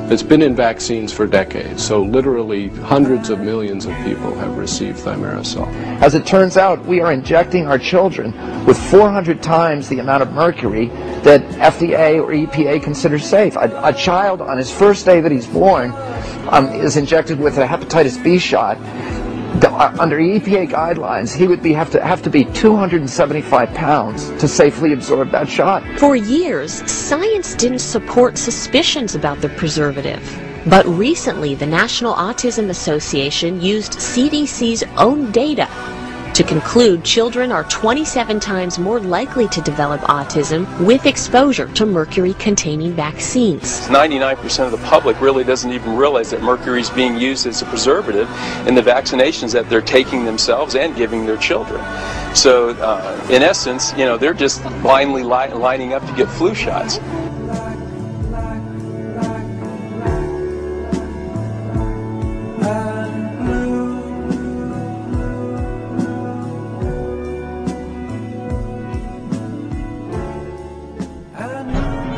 that's been in vaccines for decades, so literally hundreds of millions of people have received thimerosal. As it turns out, we are injecting our children with 400 times the amount of mercury that FDA or EPA considers safe. A child on his first day that he's born is injected with a hepatitis B shot. Under EPA guidelines, he would have to be 275 pounds to safely absorb that shot. For years, science didn't support suspicions about the preservative. But recently, the National Autism Association used CDC's own data to conclude children are 27 times more likely to develop autism with exposure to mercury-containing vaccines. 99% of the public really doesn't even realize that mercury is being used as a preservative in the vaccinations that they're taking themselves and giving their children. So, in essence, you know, they're just blindly lining up to get flu shots.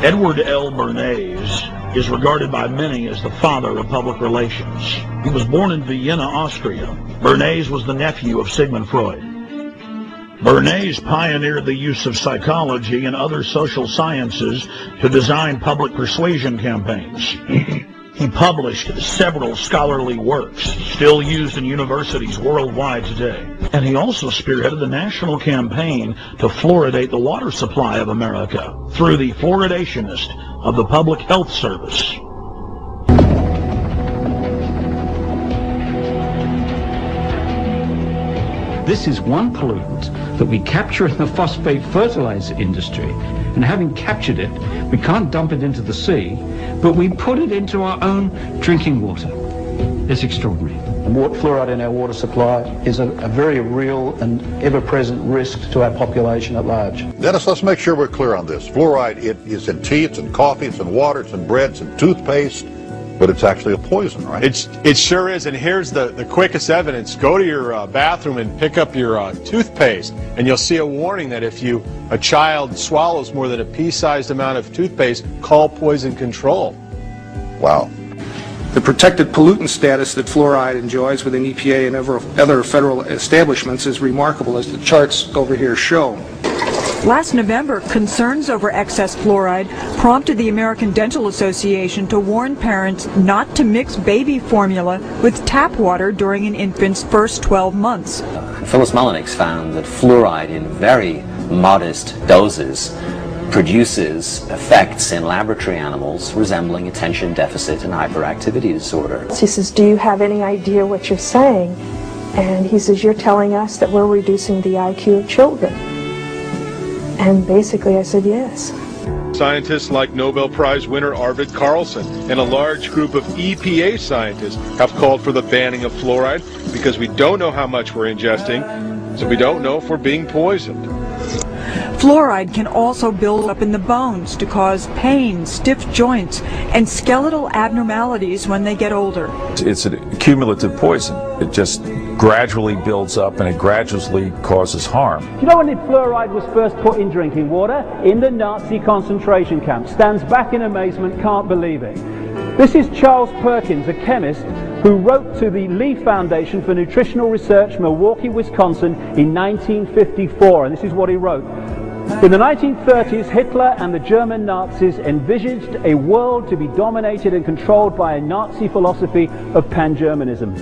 Edward L. Bernays is regarded by many as the father of public relations. He was born in Vienna, Austria. Bernays was the nephew of Sigmund Freud. Bernays pioneered the use of psychology and other social sciences to design public persuasion campaigns. He published several scholarly works, still used in universities worldwide today. And he also spearheaded the national campaign to fluoridate the water supply of America through the Fluoridationist of the Public Health Service. This is one pollutant that we capture in the phosphate fertilizer industry, and having captured it, we can't dump it into the sea, but we put it into our own drinking water. It's extraordinary. Fluoride in our water supply is a very real and ever-present risk to our population at large. Dennis, let's make sure we're clear on this. Fluoride, it is in tea, it's in coffee, it's in water, it's in bread, it's in toothpaste, but it's actually a poison, right? It sure is, and here's the quickest evidence. Go to your bathroom and pick up your toothpaste, and you'll see a warning that if a child swallows more than a pea-sized amount of toothpaste, call poison control. Wow. The protected pollutant status that fluoride enjoys within EPA and other federal establishments is remarkable, as the charts over here show. Last November, concerns over excess fluoride prompted the American Dental Association to warn parents not to mix baby formula with tap water during an infant's first 12 months. Phyllis Mullenix found that fluoride in very modest doses produces effects in laboratory animals resembling attention deficit and hyperactivity disorder. She says, "Do you have any idea what you're saying?" And he says, "You're telling us that we're reducing the IQ of children." And basically I said, yes. Scientists like Nobel Prize winner Arvid Carlson and a large group of EPA scientists have called for the banning of fluoride because we don't know how much we're ingesting, so we don't know if we're being poisoned. Fluoride can also build up in the bones to cause pain, stiff joints, and skeletal abnormalities when they get older. It's a cumulative poison. It just gradually builds up and it gradually causes harm. Do you know when the fluoride was first put in drinking water? In the Nazi concentration camp. Stands back in amazement, can't believe it. This is Charles Perkins, a chemist who wrote to the Lee Foundation for Nutritional Research, Milwaukee, Wisconsin in 1954, and this is what he wrote. In the 1930s, Hitler and the German Nazis envisaged a world to be dominated and controlled by a Nazi philosophy of pan-Germanism.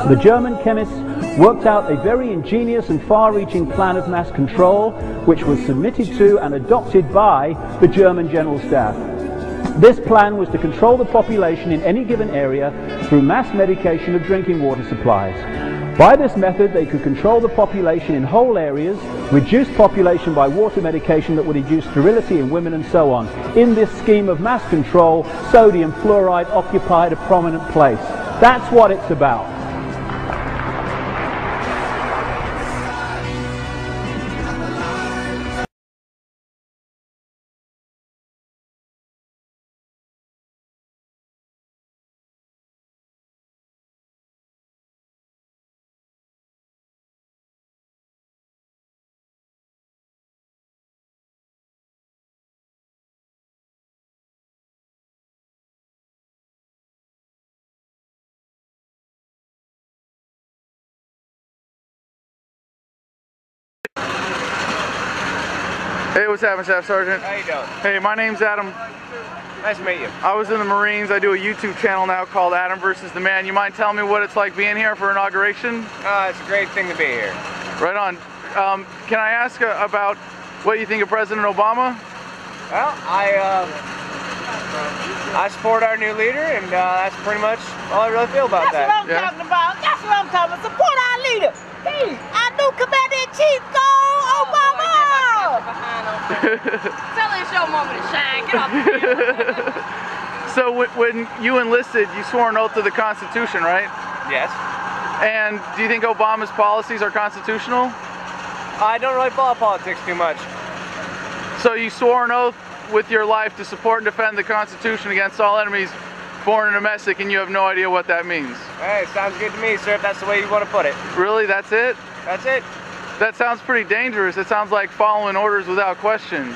The German chemists worked out a very ingenious and far-reaching plan of mass control, which was submitted to and adopted by the German General Staff. This plan was to control the population in any given area through mass medication of drinking water supplies. By this method, they could control the population in whole areas, reduce population by water medication that would induce sterility in women, and so on. In this scheme of mass control, sodium fluoride occupied a prominent place. That's what it's about. Hey, what's happening, Staff Sergeant? How you doing? Hey, my name's Adam. Nice to meet you. I was in the Marines. I do a YouTube channel now called Adam versus the Man. You mind telling me what it's like being here for inauguration? It's a great thing to be here. Right on. Can I ask about what you think of President Obama? Well, I support our new leader, and that's pretty much all I really feel about that. That's what I'm talking about. That's what I'm talking about. Support our leader. Hey, our new Commander-in-Chief, go Obama! Tell her show moment to shine. Get off the field. So when you enlisted, you swore an oath to the Constitution, right? Yes. And do you think Obama's policies are constitutional? I don't really follow politics too much. So you swore an oath with your life to support and defend the Constitution against all enemies, foreign and domestic, and you have no idea what that means? Hey, sounds good to me, sir, if that's the way you want to put it. Really? That's it? That's it. That sounds pretty dangerous. It sounds like following orders without question.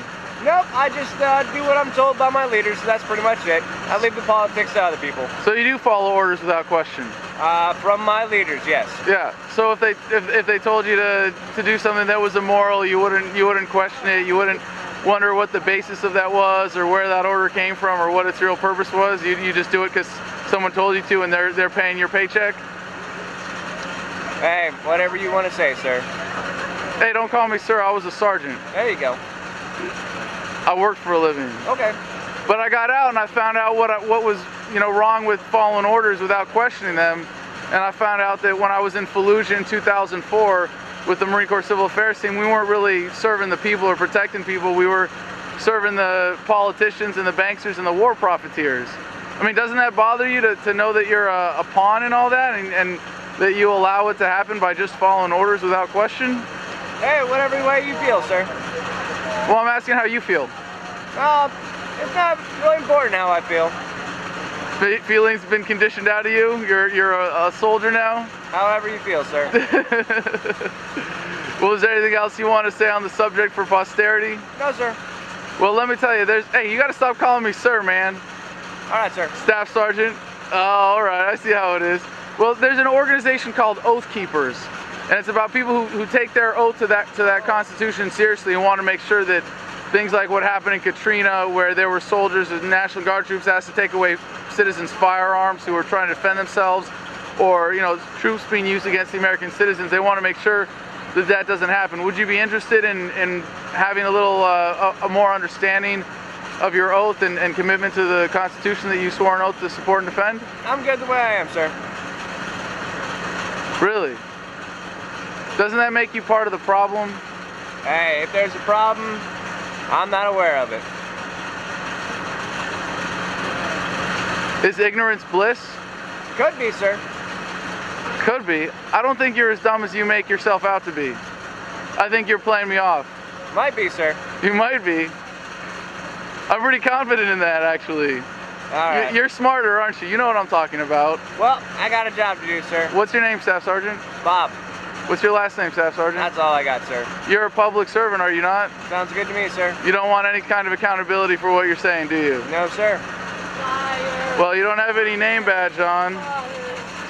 Nope, I just do what I'm told by my leaders, so that's pretty much it. I leave the politics to other people. So you do follow orders without question? From my leaders, yes. Yeah. So if they told you to do something that was immoral, you wouldn't question it. You wouldn't wonder what the basis of that was, or where that order came from, or what its real purpose was. You just do it because someone told you to, and they're paying your paycheck. Hey, whatever you want to say, sir. Hey, don't call me sir. I was a sergeant. There you go. I worked for a living. Okay. But I got out and I found out what was wrong with following orders without questioning them. And I found out that when I was in Fallujah in 2004 with the Marine Corps Civil Affairs team, we weren't really serving the people or protecting people. We were serving the politicians and the banksters and the war profiteers. I mean, doesn't that bother you to know that you're a pawn in all that, and that you allow it to happen by just following orders without question? Hey, whatever way you feel, sir. Well, I'm asking how you feel. It's not really important how I feel. Feelings been conditioned out of you? You're a soldier now? However you feel, sir. Well, is there anything else you want to say on the subject for posterity? No, sir. Well, let me tell you, hey, you got to stop calling me sir, man. All right, sir. Staff Sergeant. Oh, all right, I see how it is. Well, there's an organization called Oath Keepers, and it's about people who take their oath to that Constitution seriously and want to make sure that things like what happened in Katrina, where there were soldiers and National Guard troops asked to take away citizens' firearms who were trying to defend themselves, or troops being used against the American citizens. They want to make sure that that doesn't happen. Would you be interested in having a little a more understanding of your oath and commitment to the Constitution that you swore an oath to support and defend? I'm good the way I am, sir. Really? Doesn't that make you part of the problem? Hey, if there's a problem, I'm not aware of it. Is ignorance bliss? Could be, sir. Could be. I don't think you're as dumb as you make yourself out to be. I think you're playing me off. Might be, sir. You might be. I'm pretty confident in that, actually. All right. You're smarter, aren't you? You know what I'm talking about. Well, I got a job to do, sir. What's your name, Staff Sergeant? Bob. What's your last name, Staff Sergeant? That's all I got, sir. You're a public servant, are you not? Sounds good to me, sir. You don't want any kind of accountability for what you're saying, do you? No, sir. Well, you don't have any name badge on.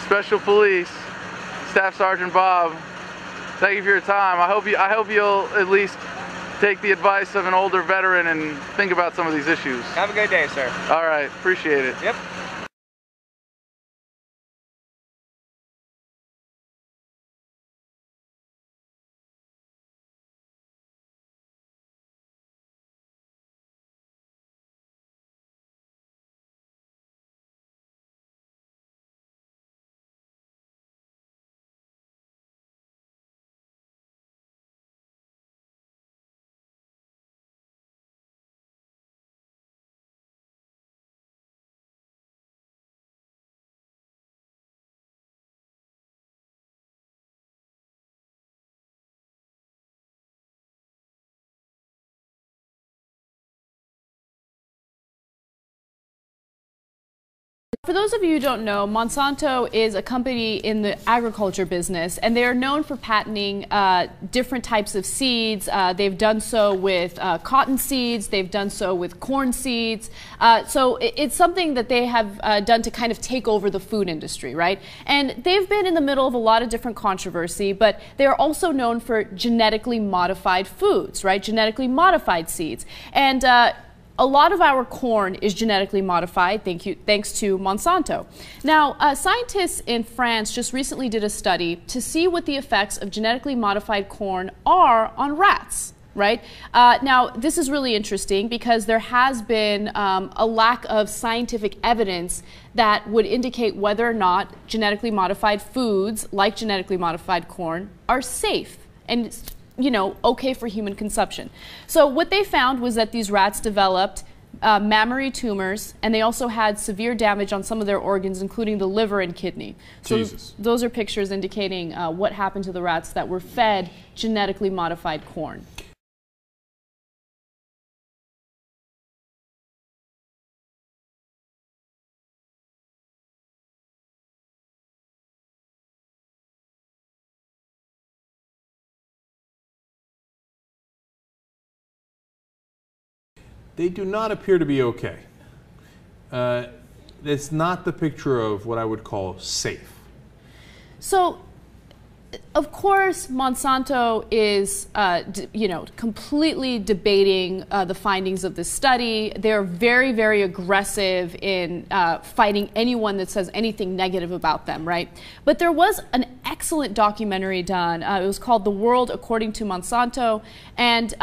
Special Police, Staff Sergeant Bob. Thank you for your time. I hope you'll at least take the advice of an older veteran and think about some of these issues. Have a good day, sir. All right, appreciate it. Yep. For those of you who don't know, Monsanto is a company in the agriculture business, and they are known for patenting different types of seeds. They've done so with cotton seeds, they've done so with corn seeds. So it's something that they have done to kind of take over the food industry, right? And they've been in the middle of a lot of different controversy, but they're also known for genetically modified foods, right? Genetically modified seeds. And a lot of our corn is genetically modified, thanks to Monsanto. Now, scientists in France just recently did a study to see what the effects of genetically modified corn are on rats, right? Now, this is really interesting because there has been a lack of scientific evidence that would indicate whether or not genetically modified foods, like genetically modified corn, are safe and okay for human consumption. So what they found was that these rats developed mammary tumors, and they also had severe damage on some of their organs, including the liver and kidney. So those are pictures indicating what happened to the rats that were fed genetically modified corn. They do not appear to be okay. It's not the picture of what I would call safe. So, of course, Monsanto is, completely debating the findings of this study. They're very, very aggressive in fighting anyone that says anything negative about them, right? But there was an excellent documentary done. It was called The World According to Monsanto. And,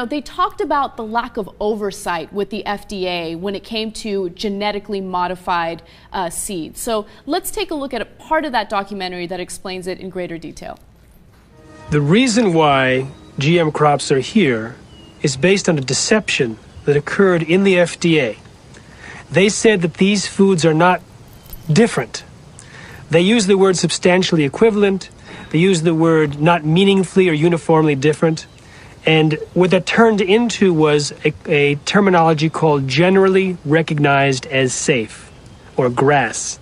they talked about the lack of oversight with the FDA when it came to genetically modified seeds. So let's take a look at a part of that documentary that explains it in greater detail. The reason why GM crops are here is based on a deception that occurred in the FDA. They said that these foods are not different. They use the word substantially equivalent. They use the word not meaningfully or uniformly different. And what that turned into was a terminology called generally recognized as safe, or GRAS.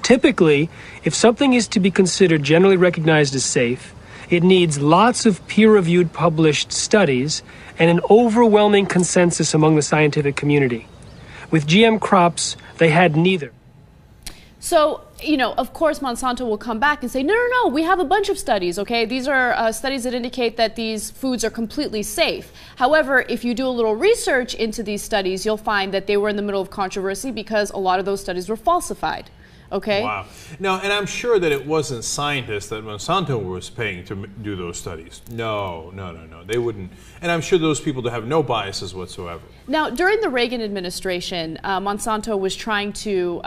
Typically, if something is to be considered generally recognized as safe, it needs lots of peer-reviewed published studies and an overwhelming consensus among the scientific community. With GM crops, they had neither. So, of course, Monsanto will come back and say, no, we have a bunch of studies, okay? These are studies that indicate that these foods are completely safe. However, if you do a little research into these studies, you'll find that they were in the middle of controversy because a lot of those studies were falsified. Okay. Wow. Now, and I'm sure that it wasn't scientists that Monsanto was paying to do those studies. No. They wouldn't. And I'm sure those people have no biases whatsoever. Now, during the Reagan administration, Monsanto was trying to,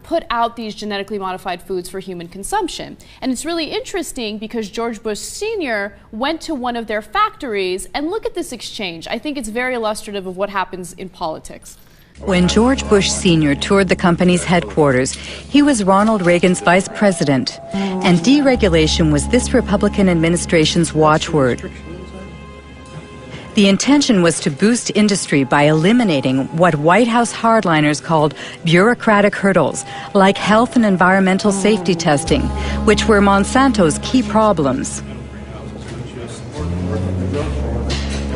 put out these genetically modified foods for human consumption. And it's really interesting because George Bush Sr. went to one of their factories, and look at this exchange. I think it's very illustrative of what happens in politics. When George Bush Sr. toured the company's headquarters, he was Ronald Reagan's vice president, and deregulation was this Republican administration's watchword. The intention was to boost industry by eliminating what White House hardliners called bureaucratic hurdles, like health and environmental safety testing, which were Monsanto's key problems.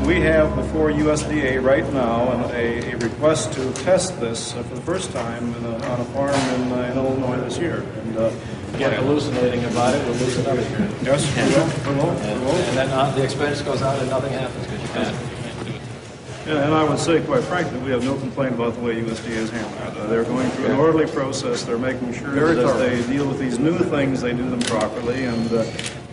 We have before USDA right now a request to test this for the first time on a farm in Illinois this year. And again, hallucinating about it, we'll loosen up here. Yes, we will. And then the expense goes out and nothing happens because you can't do it. Yeah, and I would say, quite frankly, we have no complaint about the way USDA is handling it. They're going through an orderly process. They're making sure that as they deal with these new things, they do them properly. And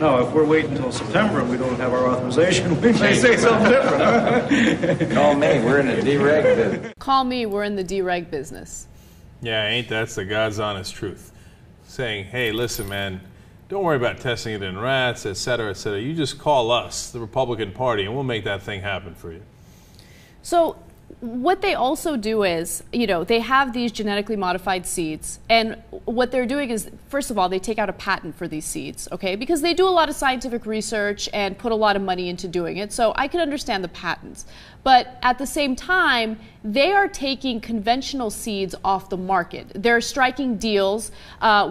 now, if we're waiting until September and we don't have our authorization, we may say something different. Call me. We're in the dereg business. Call me. We're in the dereg business. Yeah, ain't that's the God's honest truth. Saying, hey, listen, man, don't worry about testing it in rats, et cetera, et cetera. You just call us, the Republican Party, and we'll make that thing happen for you. So what they also do is, they have these genetically modified seeds, and what they're doing is, first of all, they take out a patent for these seeds, okay? Because they do a lot of scientific research and put a lot of money into doing it, so I can understand the patents. But at the same time, they are taking conventional seeds off the market. They're striking deals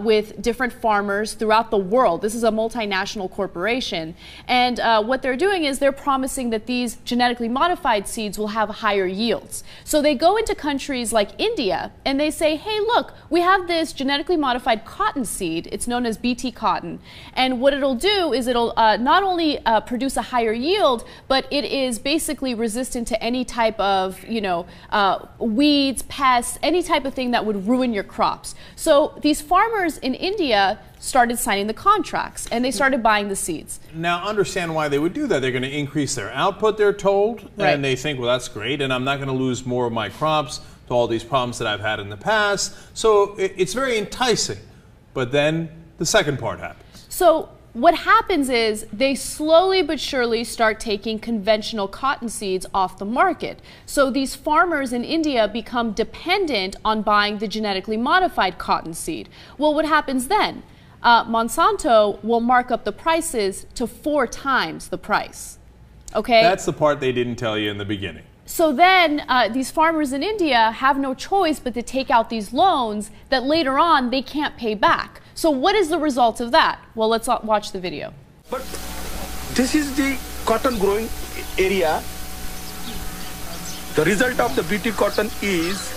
with different farmers throughout the world. This is a multinational corporation. And what they're doing is they're promising that these genetically modified seeds will have higher yields. So they go into countries like India and they say, hey, look, we have this genetically modified cotton seed. It's known as BT cotton. And what it'll do is it'll not only produce a higher yield, but it is basically resistant to any type of, weeds, pests, any type of thing that would ruin your crops. So these farmers in India started signing the contracts and they started buying the seeds. Now understand why they would do that. They're going to increase their output, they're told, Right. and they think, well, that's great, and I'm not going to lose more of my crops to all these problems that I've had in the past. So it's very enticing. But then the second part happens. So what happens is they slowly but surely start taking conventional cotton seeds off the market. So these farmers in India become dependent on buying the genetically modified cotton seed. Well, what happens then? Monsanto will mark up the prices to 4 times the price. Okay? That's the part they didn't tell you in the beginning. So then these farmers in India have no choice but to take out these loans that later on they can't pay back. So what is the result of that? Well, let's watch the video. But this is the cotton growing area. The result of the BT cotton is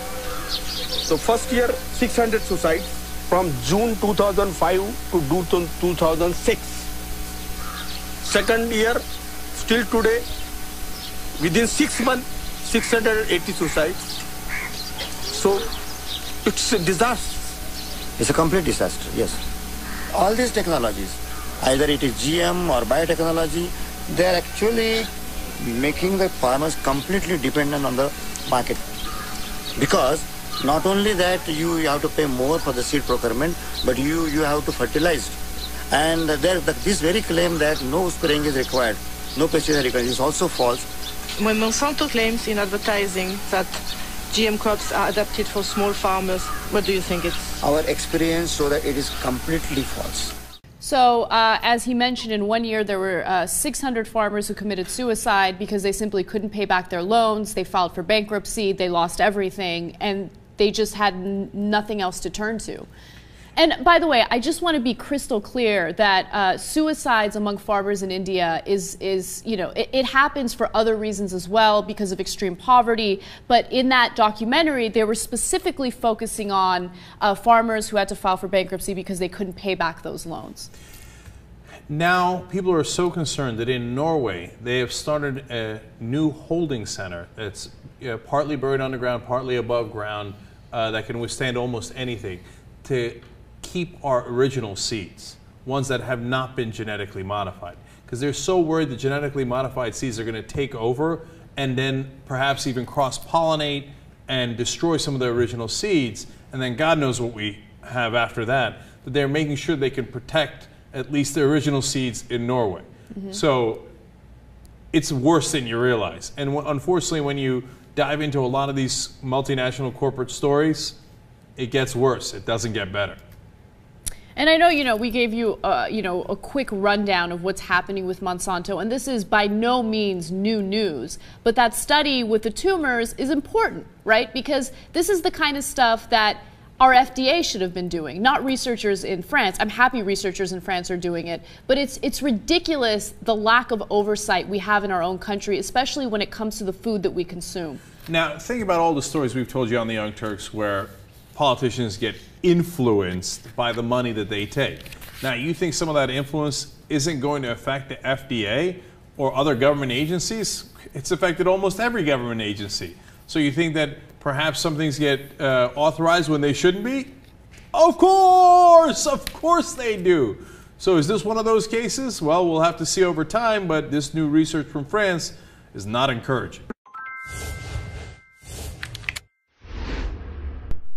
the first year 600 suicides from June 2005 to June 2006. Second year, still today, within 6 months, 680 suicides. So it's a disaster. It's a complete disaster, yes. All these technologies, either it is GM or biotechnology, they are actually making the farmers completely dependent on the market. Because not only that you have to pay more for the seed procurement, but you have to fertilize. And this very claim that no spraying is required, no pesticide required, is also false. When Monsanto claims in advertising that GM crops are adapted for small farmers, what do you think it's? Our experience shows that it is completely false. So as he mentioned, in 1 year there were 600 farmers who committed suicide because they simply couldn't pay back their loans. They filed for bankruptcy, they lost everything, and they just had nothing else to turn to. And by the way, I just want to be crystal clear that suicides among farmers in India it happens for other reasons as well, because of extreme poverty. But in that documentary, they were specifically focusing on farmers who had to file for bankruptcy because they couldn't pay back those loans. Now, people are so concerned that in Norway, they have started a new holding center that's partly buried underground, partly above ground, that can withstand almost anything, to keep our original seeds, ones that have not been genetically modified. Because they're so worried that genetically modified seeds are going to take over and then perhaps even cross-pollinate and destroy some of the original seeds, and then God knows what we have after that, that they're making sure they can protect at least the original seeds in Norway. Mm-hmm. So it's worse than you realize. And unfortunately, when you dive into a lot of these multinational corporate stories, it gets worse. It doesn't get better. And I know, we gave you, a quick rundown of what's happening with Monsanto, and this is by no means new news. But that study with the tumors is important, right? Because this is the kind of stuff that our FDA should have been doing, not researchers in France. I'm happy researchers in France are doing it, but it's ridiculous the lack of oversight we have in our own country, especially when it comes to the food that we consume. Now, think about all the stories we've told you on the Young Turks where politicians get influenced by the money that they take. Now, you think some of that influence isn't going to affect the FDA or other government agencies? It's affected almost every government agency. So you think that perhaps some things get authorized when they shouldn't be? Of course they do. So is this one of those cases? Well, we'll have to see over time, but this new research from France is not encouraging.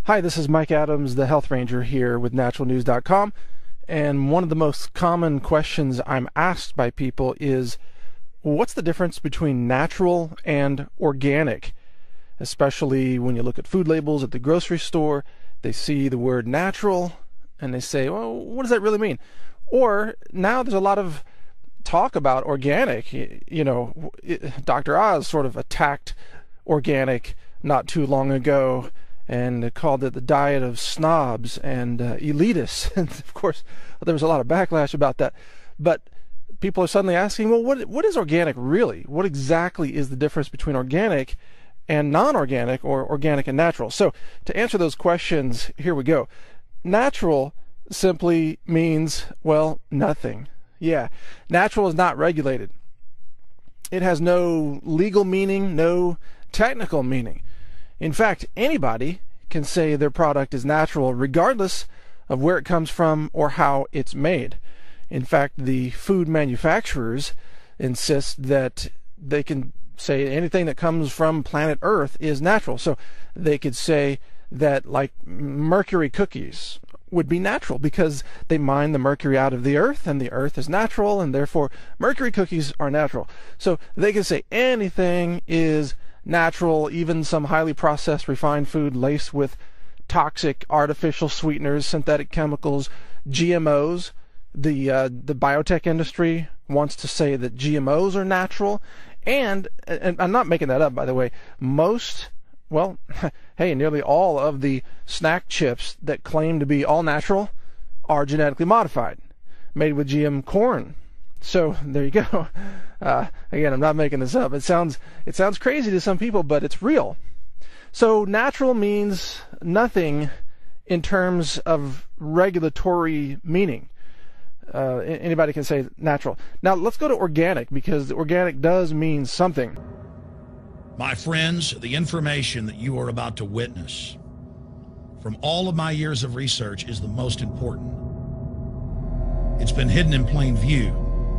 Hi, this is Mike Adams, the Health Ranger here with naturalnews.com, and one of the most common questions I'm asked by people is, what's the difference between natural and organic? Especially when you look at food labels at the grocery store, they see the word natural and they say, well, what does that really mean? Or now there's a lot of talk about organic. Dr. Oz sort of attacked organic not too long ago and called it the diet of snobs and elitists. And of course, there was a lot of backlash about that. But people are suddenly asking, well, what is organic really? What exactly is the difference between organic and non-organic, or organic and natural? So to answer those questions, here we go. Natural simply means, well, nothing. Yeah, natural is not regulated. It has no legal meaning, no technical meaning. In fact, anybody can say their product is natural regardless of where it comes from or how it's made. In fact, the food manufacturers insist that they can say anything that comes from planet Earth is natural. So they could say that, like, mercury cookies would be natural because they mine the mercury out of the earth, and the earth is natural, and therefore mercury cookies are natural. So they can say anything is natural, even some highly processed refined food laced with toxic artificial sweeteners, synthetic chemicals, GMOs. The biotech industry wants to say that GMOs are natural, and I'm not making that up, by the way. Most, well, hey, nearly all of the snack chips that claim to be all natural are genetically modified, made with GM corn. So there you go. Again, I'm not making this up. It sounds crazy to some people, but it's real. So natural means nothing in terms of regulatory meaning. Anybody can say natural. Now let's go to organic, because organic does mean something. My friends, the information that you are about to witness from all of my years of research is the most important. It's been hidden in plain view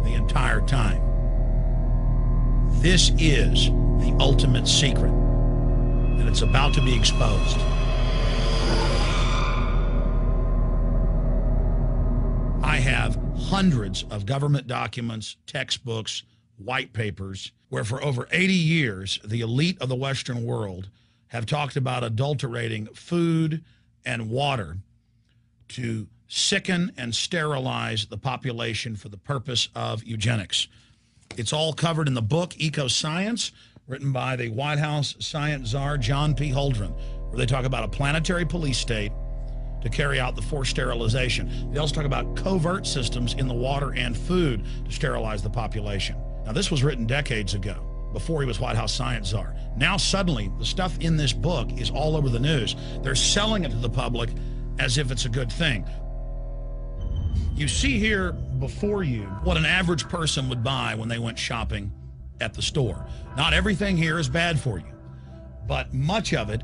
the entire time. This is the ultimate secret, and it's about to be exposed. I have hundreds of government documents, textbooks, white papers, where for over 80 years, the elite of the Western world have talked about adulterating food and water to sicken and sterilize the population for the purpose of eugenics. It's all covered in the book Eco-Science, written by the White House science czar, John P. Holdren, where they talk about a planetary police state to carry out the forced sterilization. They also talk about covert systems in the water and food to sterilize the population. Now, this was written decades ago, before he was White House science czar. Now, suddenly, the stuff in this book is all over the news. They're selling it to the public as if it's a good thing. You see here before you what an average person would buy when they went shopping at the store. Not everything here is bad for you, but much of it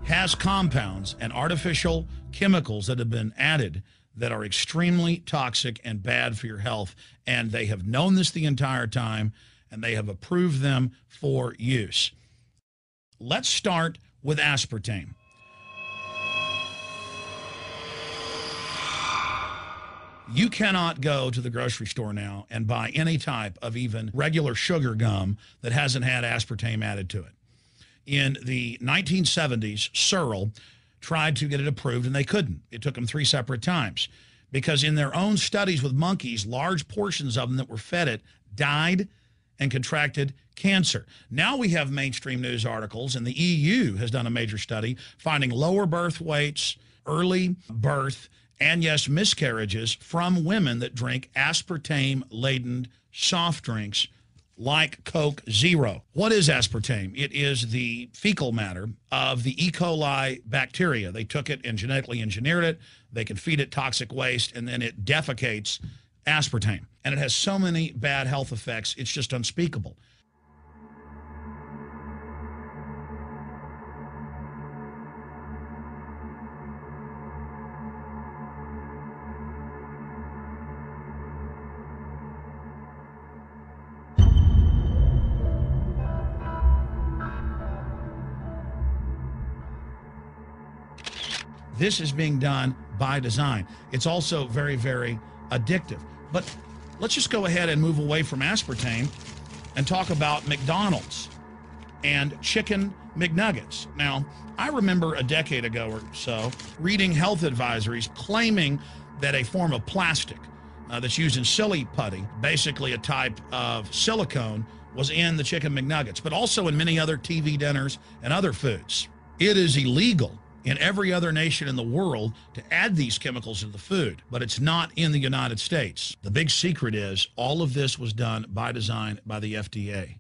has compounds and artificial chemicals that have been added that are extremely toxic and bad for your health, and they have known this the entire time, and they have approved them for use. Let's start with aspartame. You cannot go to the grocery store now and buy any type of even regular sugar gum that hasn't had aspartame added to it. In the 1970s, Searle tried to get it approved, and they couldn't. It took them 3 separate times because in their own studies with monkeys, large portions of them that were fed it died and contracted cancer. Now we have mainstream news articles, and the EU has done a major study finding lower birth weights, early birth, and yes, miscarriages from women that drink aspartame-laden soft drinks like Coke Zero. What is aspartame? It is the fecal matter of the E. coli bacteria. They took it and genetically engineered it. They can feed it toxic waste, and then it defecates aspartame. And it has so many bad health effects, it's just unspeakable. This is being done by design. It's also very, very addictive. But let's just go ahead and move away from aspartame and talk about McDonald's and chicken McNuggets. Now, I remember a decade ago or so reading health advisories claiming that a form of plastic that's used in silly putty, basically a type of silicone, was in the Chicken McNuggets, but also in many other TV dinners and other foods. It is illegal in every other nation in the world to add these chemicals to the food, but it's not in the United States. The big secret is all of this was done by design by the FDA.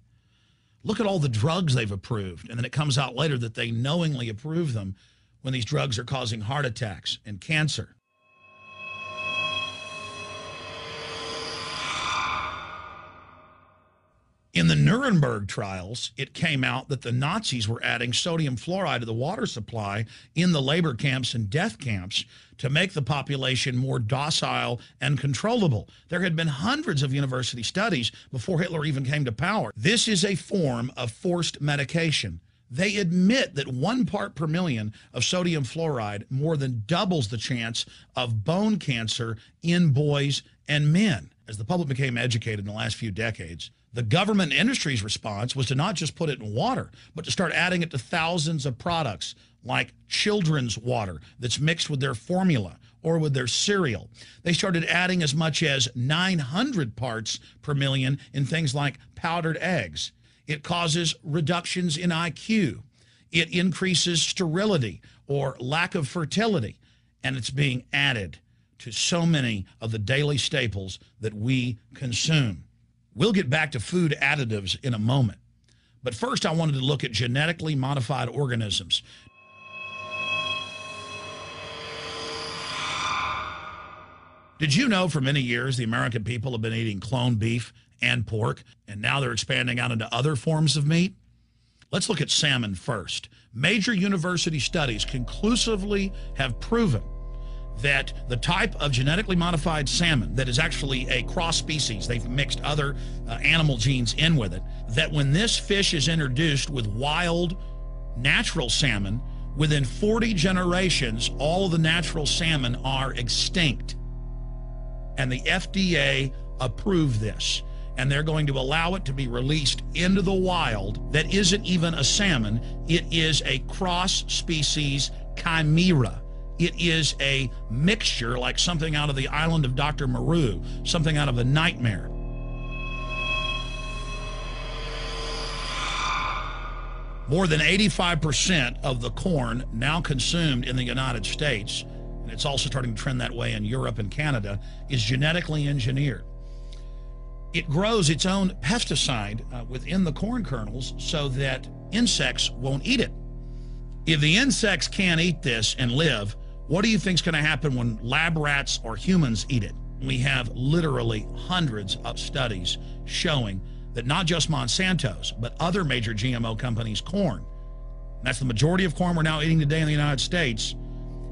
Look at all the drugs they've approved, and then it comes out later that they knowingly approve them when these drugs are causing heart attacks and cancer. In the Nuremberg trials, it came out that the Nazis were adding sodium fluoride to the water supply in the labor camps and death camps to make the population more docile and controllable. There had been hundreds of university studies before Hitler even came to power. This is a form of forced medication. They admit that 1 part per million of sodium fluoride more than doubles the chance of bone cancer in boys and men. As the public became educated in the last few decades, the government and industry's response was to not just put it in water, but to start adding it to thousands of products like children's water that's mixed with their formula or with their cereal. They started adding as much as 900 parts per million in things like powdered eggs. It causes reductions in IQ. It increases sterility or lack of fertility, and it's being added to so many of the daily staples that we consume. We'll get back to food additives in a moment. But first, I wanted to look at genetically modified organisms. Did you know for many years the American people have been eating cloned beef and pork, and now they're expanding out into other forms of meat? Let's look at salmon first. Major university studies conclusively have proven that the type of genetically modified salmon that is actually a cross species, they've mixed other animal genes in with it, that when this fish is introduced with wild natural salmon, within 40 generations, all of the natural salmon are extinct. And the FDA approved this. And they're going to allow it to be released into the wild. That isn't even a salmon. It is a cross species chimera. It is a mixture like something out of the island of Dr. Moreau, something out of a nightmare. More than 85% of the corn now consumed in the United States, and it's also starting to trend that way in Europe and Canada, is genetically engineered. It grows its own pesticide within the corn kernels so that insects won't eat it. If the insects can't eat this and live, what do you think is going to happen when lab rats or humans eat it? We have literally hundreds of studies showing that not just Monsanto's, but other major GMO companies' corn, that's the majority of corn we're now eating today in the United States,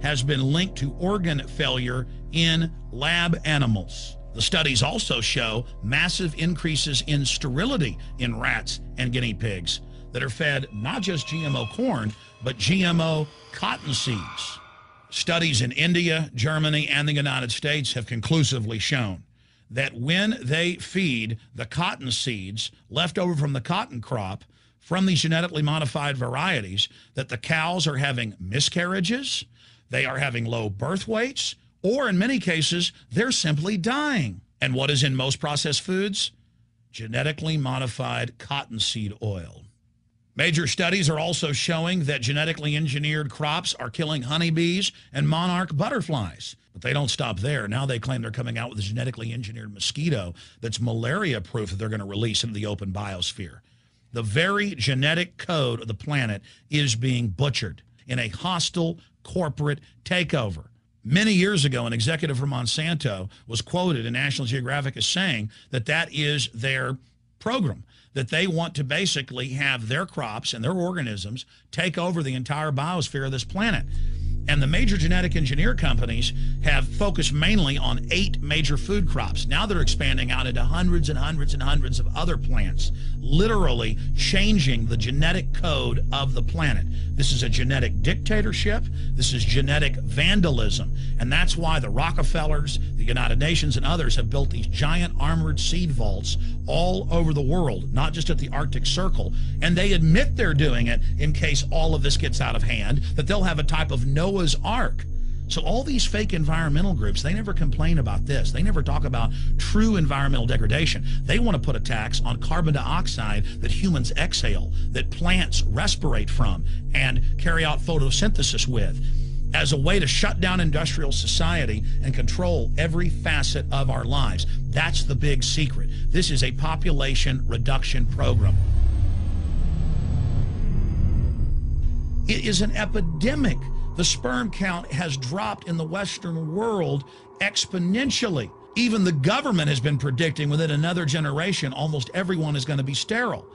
has been linked to organ failure in lab animals. The studies also show massive increases in sterility in rats and guinea pigs that are fed not just GMO corn, but GMO cotton seeds. Studies in India, Germany, and the United States have conclusively shown that when they feed the cotton seeds left over from the cotton crop from these genetically modified varieties, that the cows are having miscarriages, they are having low birth weights, or in many cases, they're simply dying. And what is in most processed foods? Genetically modified cottonseed oil. Major studies are also showing that genetically engineered crops are killing honeybees and monarch butterflies. But they don't stop there. Now they claim they're coming out with a genetically engineered mosquito that's malaria-proof that they're going to release into the open biosphere. The very genetic code of the planet is being butchered in a hostile corporate takeover. Many years ago, an executive from Monsanto was quoted in National Geographic as saying that that is their program, that they want to basically have their crops and their organisms take over the entire biosphere of this planet. And the major genetic engineer companies have focused mainly on 8 major food crops. Now they're expanding out into hundreds and hundreds and hundreds of other plants, literally changing the genetic code of the planet. This is a genetic dictatorship. This is genetic vandalism. And that's why the Rockefellers, the United Nations, and others have built these giant armored seed vaults all over the world, not just at the Arctic Circle. And they admit they're doing it in case all of this gets out of hand, that they'll have a type of Noah's Ark So all these fake environmental groups, they never complain about this. They never talk about true environmental degradation. They want to put a tax on carbon dioxide that humans exhale, that plants respirate from and carry out photosynthesis with, as a way to shut down industrial society and control every facet of our lives. That's the big secret. This is a population reduction program. It is an epidemic. The sperm count has dropped in the Western world exponentially. Even the government has been predicting within another generation, almost everyone is going to be sterile.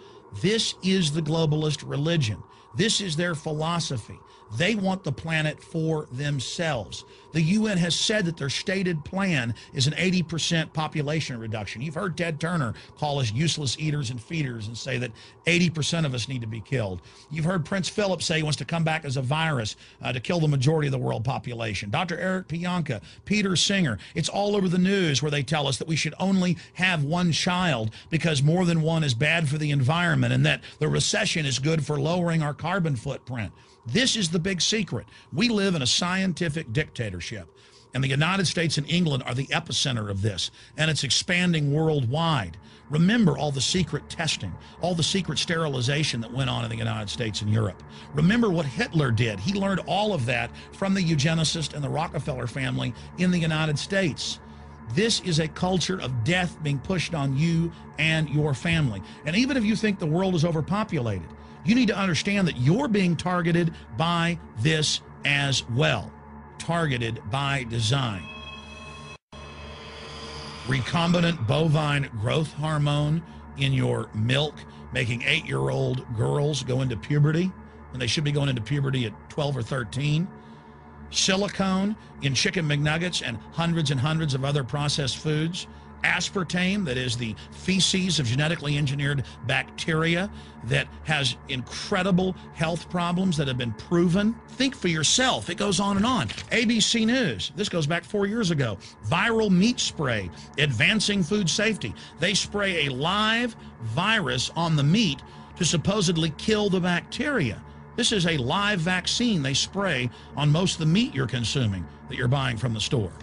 This is the globalist religion. This is their philosophy. They want the planet for themselves. The UN has said that their stated plan is an 80% population reduction. You've heard Ted Turner call us useless eaters and feeders and say that 80% of us need to be killed. You've heard Prince Philip say he wants to come back as a virus to kill the majority of the world population. Dr. Eric Pianka, Peter Singer, it's all over the news where they tell us that we should only have one child because more than one is bad for the environment and that the recession is good for lowering our carbon footprint. This is the big secret. We live in a scientific dictatorship, and the United States and England are the epicenter of this, and it's expanding worldwide. Remember all the secret testing, all the secret sterilization that went on in the United States and Europe. Remember what Hitler did. He learned all of that from the eugenicist and the Rockefeller family in the United States. This is a culture of death being pushed on you and your family. And even if you think the world is overpopulated, you need to understand that you're being targeted by this as well. Targeted by design. Recombinant bovine growth hormone in your milk, making 8-year-old girls go into puberty when they should be going into puberty at 12 or 13. Silicone in chicken McNuggets and hundreds of other processed foods. Aspartame, that is the feces of genetically engineered bacteria that has incredible health problems that have been proven. Think for yourself. It goes on and on. ABC News, this goes back 4 years ago. Viral meat spray, advancing food safety. They spray a live virus on the meat to supposedly kill the bacteria. This is a live vaccine they spray on most of the meat you're consuming that you're buying from the store.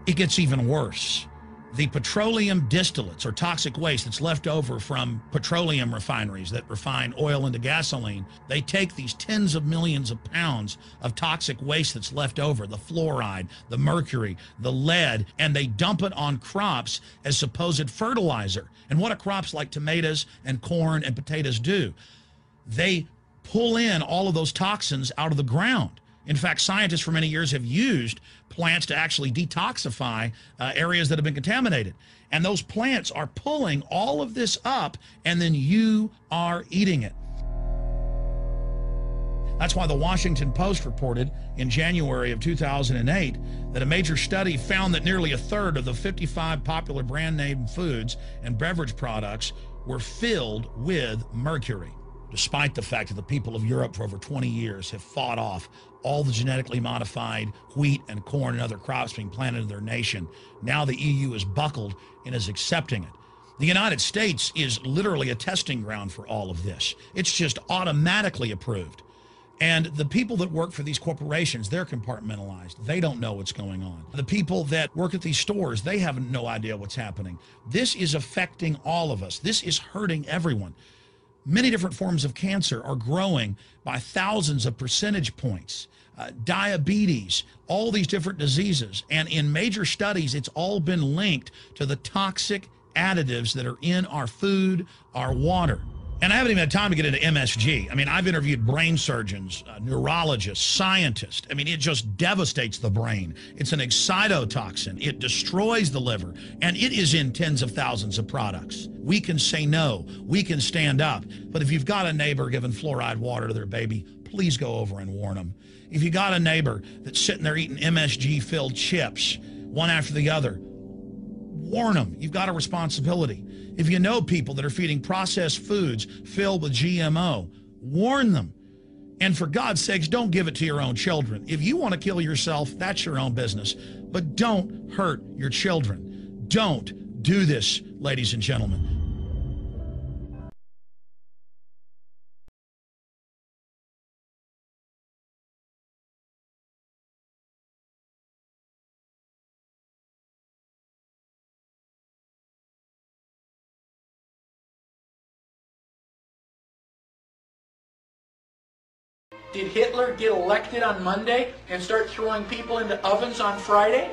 It gets even worse. The petroleum distillates, or toxic waste that's left over from petroleum refineries that refine oil into gasoline, they take these tens of millions of pounds of toxic waste that's left over, the fluoride, the mercury, the lead, and they dump it on crops as supposed fertilizer. And what do crops like tomatoes and corn and potatoes do? They pull in all of those toxins out of the ground. In fact, scientists for many years have used plants to actually detoxify areas that have been contaminated. And those plants are pulling all of this up, and then you are eating it. That's why the Washington Post reported in January of 2008 that a major study found that nearly a third of the 55 popular brand name foods and beverage products were filled with mercury. Despite the fact that the people of Europe for over 20 years have fought off all the genetically modified wheat and corn and other crops being planted in their nation, now the EU is buckled and is accepting it. The United States is literally a testing ground for all of this. It's just automatically approved. And the people that work for these corporations, they're compartmentalized. They don't know what's going on. The people that work at these stores, they have no idea what's happening. This is affecting all of us. This is hurting everyone. Many different forms of cancer are growing by thousands of percentage points. Diabetes, all these different diseases. And in major studies, it's all been linked to the toxic additives that are in our food, our water. And I haven't even had time to get into MSG. I mean, I've interviewed brain surgeons, neurologists, scientists. I mean, it just devastates the brain. It's an excitotoxin. It destroys the liver, and it is in tens of thousands of products. We can say no. We can stand up. But if you've got a neighbor giving fluoride water to their baby, please go over and warn them. If you got a neighbor that's sitting there eating MSG-filled chips, one after the other, warn them. You've got a responsibility. If you know people that are feeding processed foods filled with GMO, warn them. And for God's sakes, don't give it to your own children. If you want to kill yourself, that's your own business. But don't hurt your children. Don't do this, ladies and gentlemen. Did Hitler get elected on Monday and start throwing people into ovens on Friday?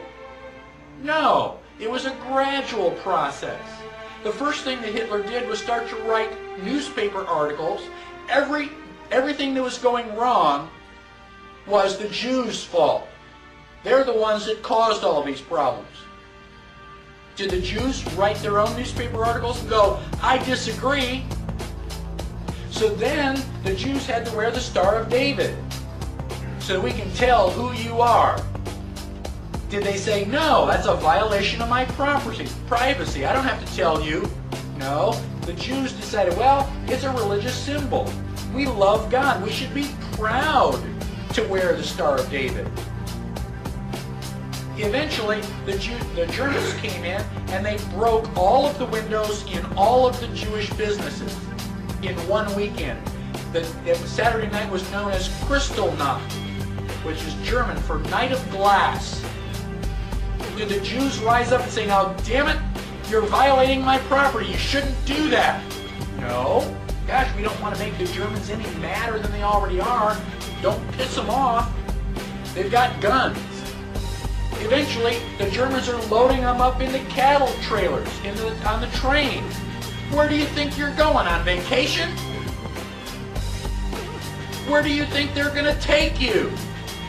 No, it was a gradual process. The first thing that Hitler did was start to write newspaper articles. Everything that was going wrong was the Jews' fault. They're the ones that caused all these problems. Did the Jews write their own newspaper articles and go, I disagree? So then the Jews had to wear the Star of David so we can tell who you are. Did they say, no, that's a violation of my privacy, I don't have to tell you? No, the Jews decided, well, it's a religious symbol. We love God. We should be proud to wear the Star of David. Eventually, the Germans came in and they broke all of the windows in all of the Jewish businesses in one weekend. The Saturday night was known as Kristallnacht, which is German for Night of Glass. Did the Jews rise up and say, now damn it, you're violating my property, you shouldn't do that? No. Gosh, we don't want to make the Germans any madder than they already are. Don't piss them off. They've got guns. Eventually, the Germans are loading them up into cattle trailers on the train. Where do you think you're going, on vacation? Where do you think they're going to take you?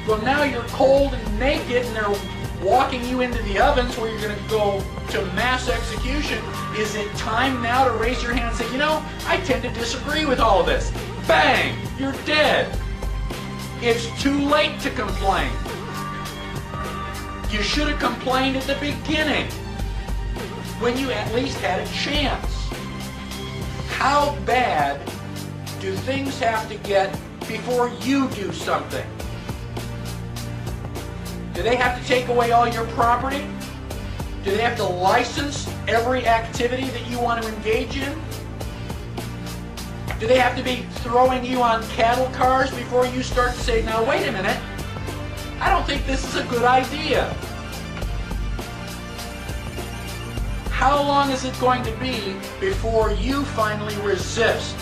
Well, now you're cold and naked and they're walking you into the ovens where you're going to go to mass execution. Is it time now to raise your hand and say, you know, I tend to disagree with all of this? Bang! You're dead. It's too late to complain. You should have complained at the beginning when you at least had a chance. How bad do things have to get before you do something? Do they have to take away all your property? Do they have to license every activity that you want to engage in? Do they have to be throwing you on cattle cars before you start to say, now wait a minute, I don't think this is a good idea? How long is it going to be before you finally resist?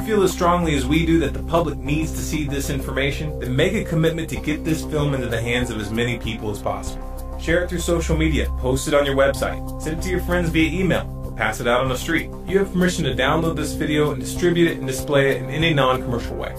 feel as strongly as we do that the public needs to see this information, then make a commitment to get this film into the hands of as many people as possible. Share it through social media, post it on your website, send it to your friends via email, or pass it out on the street. You have permission to download this video and distribute it and display it in any non-commercial way.